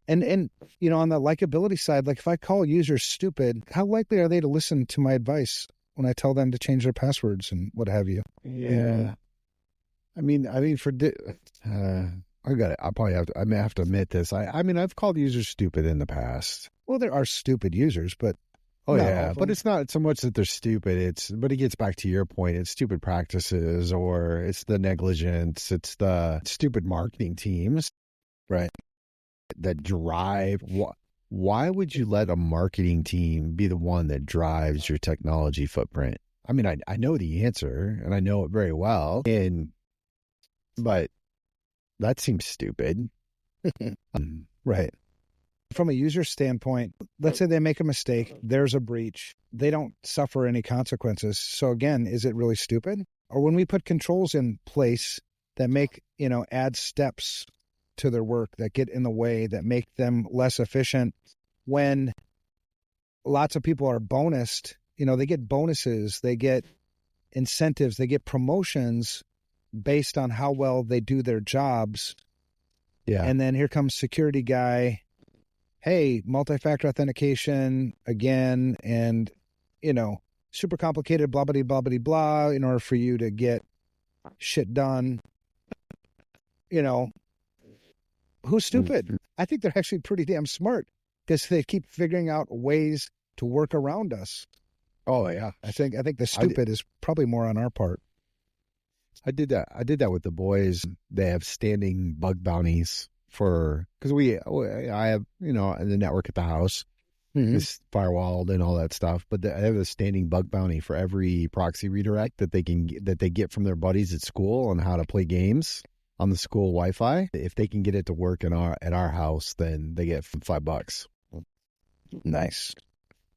And on the likability side, like if I call users stupid, how likely are they to listen to my advice when I tell them to change their passwords and what have you? Yeah. I mean, I may have to admit this. I've called users stupid in the past. Well, there are stupid users, but but it's not so much that they're stupid. But it gets back to your point. It's stupid practices, or it's the negligence. It's the stupid marketing teams, right? That drive. Why would you let a marketing team be the one that drives your technology footprint? I mean, I know the answer and I know it very well, but that seems stupid. Right. From a user standpoint, let's say they make a mistake, there's a breach, they don't suffer any consequences. So again, is it really stupid? Or when we put controls in place that make, add steps to their work, that get in the way, that make them less efficient, when lots of people are bonused, they get bonuses, they get incentives, they get promotions based on how well they do their jobs. Yeah. And then here comes security guy, hey, multi-factor authentication again, and, super complicated, blah, blah, blah, blah, blah, in order for you to get shit done. Who's stupid? I think they're actually pretty damn smart because they keep figuring out ways to work around us. Oh, yeah. I think the stupid is probably more on our part. I did that with the boys. They have standing bug bounties because I have, the network at the house is firewalled and all that stuff, but I have a standing bug bounty for every proxy redirect that they get from their buddies at school on how to play games on the school Wi-Fi. If they can get it to work at our house, then they get $5. Nice.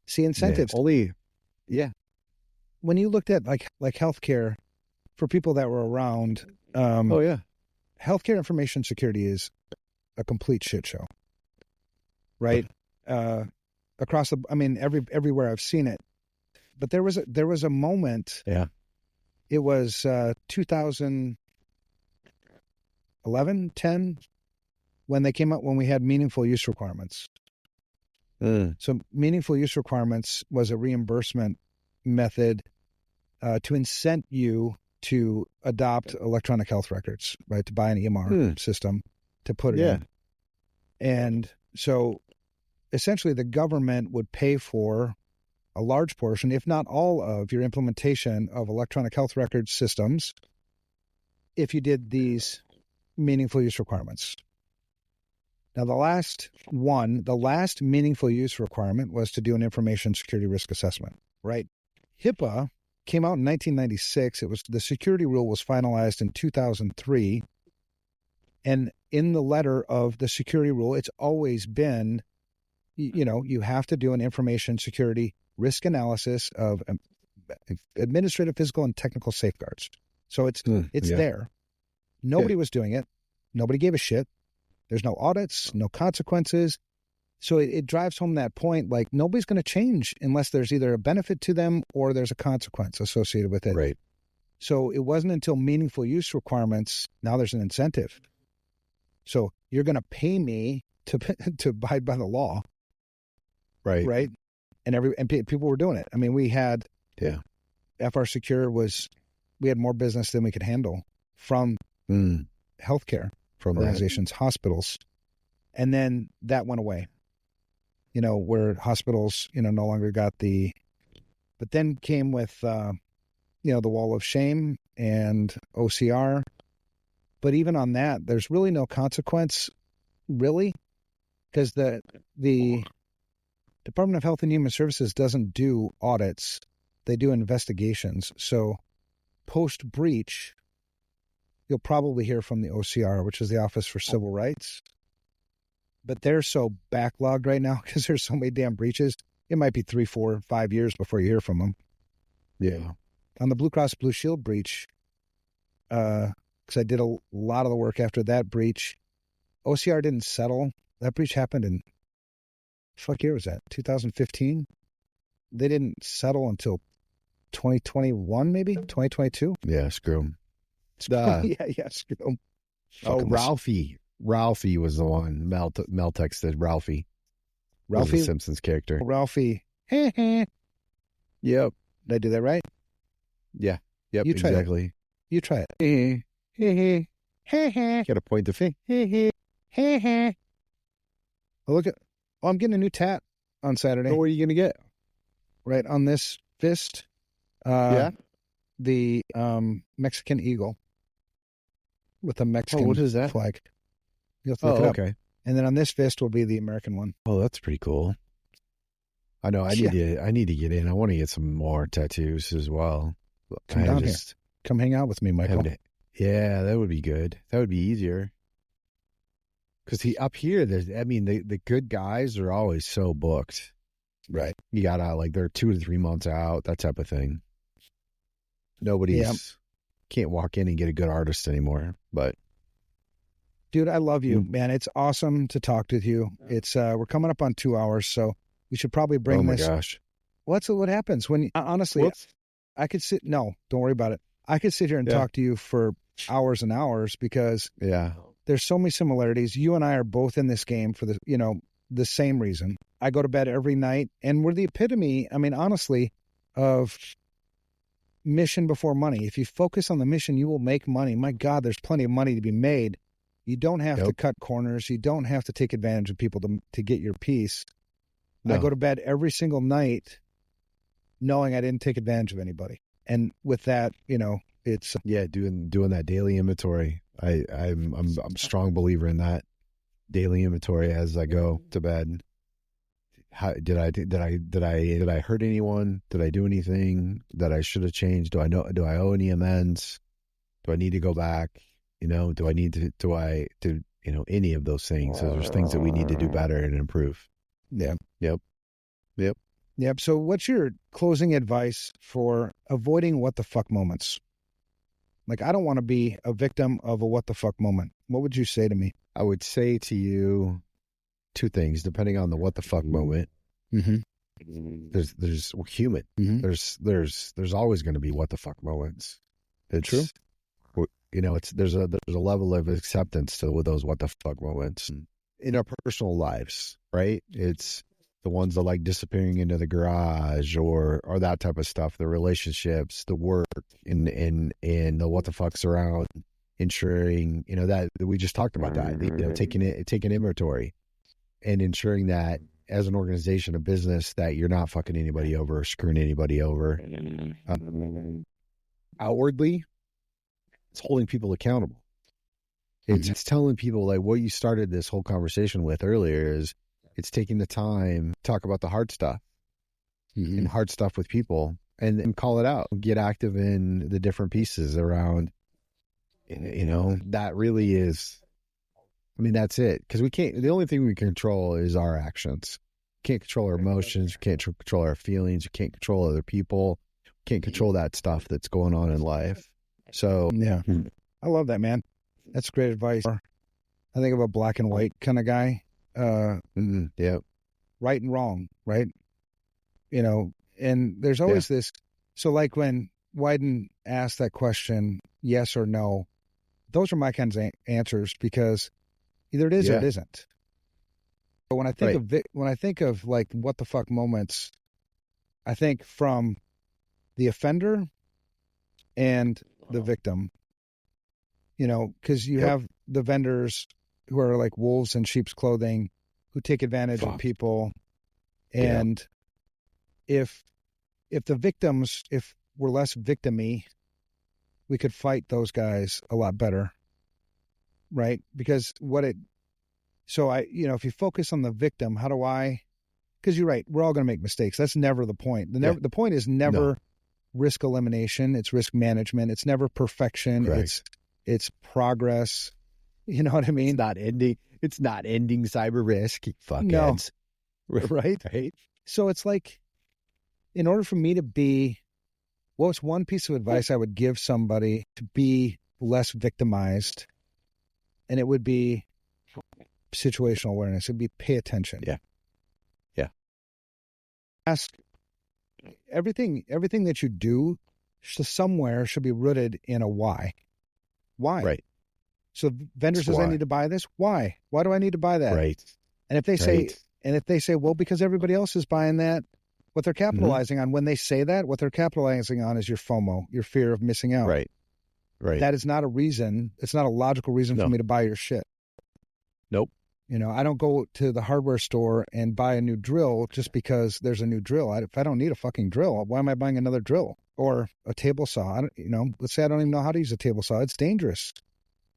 See, incentives. Yeah. When you looked at like healthcare for people that were around, healthcare information security is a complete shit show, right? Across everywhere I've seen it, but there was a moment. Yeah, it was 2011, 10, when they came out when we had meaningful use requirements. So meaningful use requirements was a reimbursement method to incent you to adopt electronic health records, right? To buy an EMR system to put it in. And so essentially the government would pay for a large portion, if not all of your implementation of electronic health record systems if you did these meaningful use requirements. Now, the last meaningful use requirement was to do an information security risk assessment, right? HIPAA came out in 1996. The security rule was finalized in 2003. And in the letter of the security rule, it's always been, you have to do an information security risk analysis of administrative, physical, and technical safeguards. So it's there. Nobody was doing it. Nobody gave a shit. There's no audits, no consequences. So it drives home that point, like nobody's going to change unless there's either a benefit to them or there's a consequence associated with it. Right. So it wasn't until meaningful use requirements, now there's an incentive. So you're going to pay me to abide by the law. Right. Right. And people were doing it. I mean, we had FR Secure we had more business than we could handle from healthcare organizations, hospitals. And then that went away, where hospitals, no longer got but then came with, the wall of shame and OCR. But even on that, there's really no consequence, really, because the Department of Health and Human Services doesn't do audits. They do investigations. So post-breach, you'll probably hear from the OCR, which is the Office for Civil Rights. But they're so backlogged right now because there's so many damn breaches. It might be 3, 4, 5 years before you hear from them. Yeah. On the Blue Cross Blue Shield breach, because I did a lot of the work after that breach, OCR didn't settle. That breach happened in, fuck year was that? 2015? They didn't settle until 2021, maybe? 2022? Yeah, screw them. Yeah, screw them. Oh, Ralphie. Ralphie was the one. Mel texted Ralphie. Ralphie? The Simpsons character. Ralphie. Yep. Did I do that right? Yeah. Yep, You try exactly. It. You try it. Got to point the finger. Well, I'm getting a new tat on Saturday. So what are you going to get? Right on this fist. The Mexican eagle with a Mexican what is that? flag. You'll have to look it up. Okay. And then on this fist will be the American one. Oh, that's pretty cool. I know. I need to get in. I want to get some more tattoos as well. Come down here. Come hang out with me, Michael. Yeah, that would be good. That would be easier. Because up here, the good guys are always so booked. Right. You gotta they're 2 to 3 months out, that type of thing. Nobody's can't walk in and get a good artist anymore. But dude, I love you, man. It's awesome to talk to you. It's we're coming up on 2 hours, so we should probably bring this. Oh my gosh. What happens when honestly, I could sit. No, don't worry about it. I could sit here and talk to you for hours and hours because there's so many similarities. You and I are both in this game for the same reason. I go to bed every night, and we're the epitome. I mean, honestly, of mission before money. If you focus on the mission, you will make money. My God, there's plenty of money to be made. You don't have to cut corners. You don't have to take advantage of people to get your piece. No. I go to bed every single night knowing I didn't take advantage of anybody. And with that, it's doing that daily inventory. I'm a strong believer in that daily inventory as I go to bed. How did I hurt anyone? Did I do anything that I should have changed? Do I owe any amends? Do I need to go back? Do I need to any of those things? So there's things that we need to do better and improve. Yeah. Yep. So what's your closing advice for avoiding what the fuck moments? I don't want to be a victim of a what the fuck moment. What would you say to me? I would say to you 2 things, depending on the what the fuck moment. Mm-hmm. We're human. Mm-hmm. There's always going to be what the fuck moments. It's true. There's a level of acceptance to those what the fuck moments in our personal lives, right? It's the ones that disappearing into the garage or that type of stuff, the relationships, the work, and the what the fucks around ensuring, that we just talked about that, taking inventory and ensuring that as an organization, a business, that you're not fucking anybody over or screwing anybody over. Outwardly, it's holding people accountable. It's telling people what you started this whole conversation with earlier is it's taking the time to talk about the hard stuff and hard stuff with people and call it out. Get active in the different pieces around, that really is, that's it. Because the only thing we can control is our actions. We can't control our emotions. We can't control our feelings. We can't control other people. We can't control that stuff that's going on in life. So, yeah, I love that, man. That's great advice. I think of a black and white kind of guy. Yeah. Right and wrong, right? And there's always this. So when Wyden asked that question, yes or no, those are my kinds of answers because either it is or it isn't. But when I think of like what the fuck moments, I think from the offender and the victim, you know, because you have the vendors who are like wolves in sheep's clothing who take advantage of people. And if the victims, if we're less victim-y, we could fight those guys a lot better. Right? Because if you focus on the victim, because you're right, we're all going to make mistakes. That's never the point. The point is never risk elimination. It's risk management. It's never perfection. Correct. It's progress. You know what I mean? It's not ending cyber risk. Fuckheads. No. Right? So it's like, in order for me to be, what's one piece of advice I would give somebody to be less victimized? And it would be situational awareness. It would be pay attention. Yeah. Ask everything that you do somewhere should be rooted in a why. Why? Right. So vendor says, I need to buy this. Why? Why do I need to buy that? Right. And if they say, well, because everybody else is buying that, what they're capitalizing on when they say that, what they're capitalizing on is your FOMO, your fear of missing out. Right. That is not a reason. It's not a logical reason for me to buy your shit. Nope. You know, I don't go to the hardware store and buy a new drill just because there's a new drill. If I don't need a fucking drill, why am I buying another drill or a table saw? Let's say I don't even know how to use a table saw. It's dangerous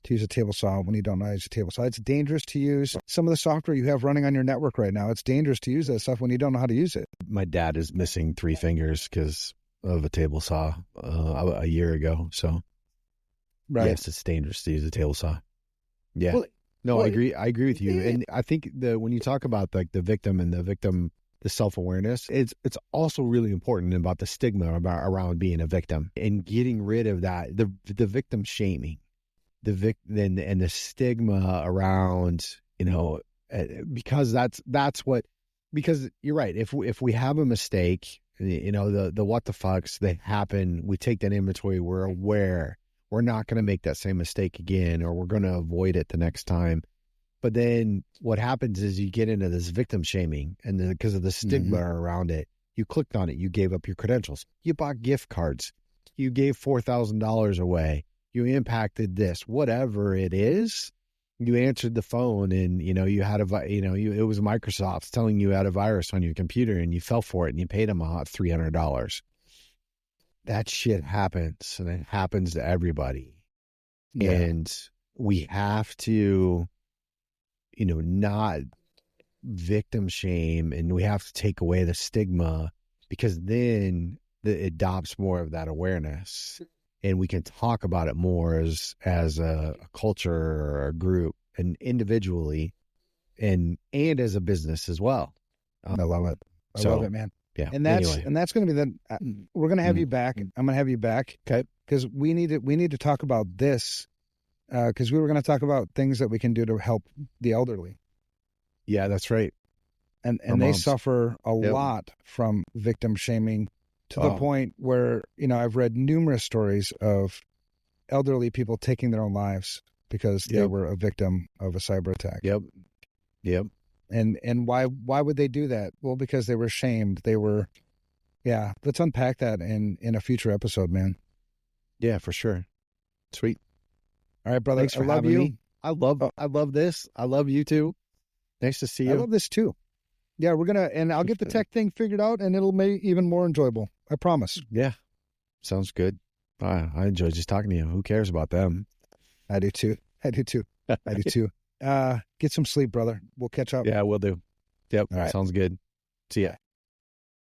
to use a table saw when you don't know how to use a table saw. It's dangerous to use some of the software you have running on your network right now. It's dangerous to use that stuff when you don't know how to use it. My dad is missing 3 fingers because of a table saw a year ago. So, yes, it's dangerous to use a table saw. Yeah. I agree. I agree with you. And I think when you talk about like the victim and the self-awareness, it's also really important about the stigma around being a victim and getting rid of that, the victim shaming, and the stigma around, because because you're right. If we have a mistake, the what the fucks, they happen, we take that inventory, we're aware. We're not going to make that same mistake again, or we're going to avoid it the next time. But then what happens is you get into this victim shaming, and because of the stigma around it, you clicked on it, you gave up your credentials, you bought gift cards, you gave $4,000 away, you impacted this, whatever it is. You answered the phone, and you had it was Microsoft telling you had a virus on your computer, and you fell for it, and you paid them $300. That shit happens, and it happens to everybody. Yeah. And we have to, not victim shame, and we have to take away the stigma, because then it adopts more of that awareness, and we can talk about it more as a culture or a group, and individually, and as a business as well. I love it. I love it, man. Yeah. And that's going to be we're going to have you back. I'm going to have you back. Okay. Because we need to talk about this, because we were going to talk about things that we can do to help the elderly. Yeah, that's right. And they suffer a lot from victim shaming, to the point where, I've read numerous stories of elderly people taking their own lives because they were a victim of a cyber attack. Yep. And why would they do that? Well, because they were shamed. Let's unpack that in a future episode, man. Yeah, for sure. Sweet. All right, brother. Thanks for having you. Me. I love this. I love you too. Nice to see you. I love this too. Yeah, and I'll get the tech thing figured out, and it'll make even more enjoyable. I promise. Yeah. Sounds good. I enjoy just talking to you. Who cares about them? I do too. Get some sleep, brother. We'll catch up. Yeah, we'll do. Yep. All right. Sounds good. See ya.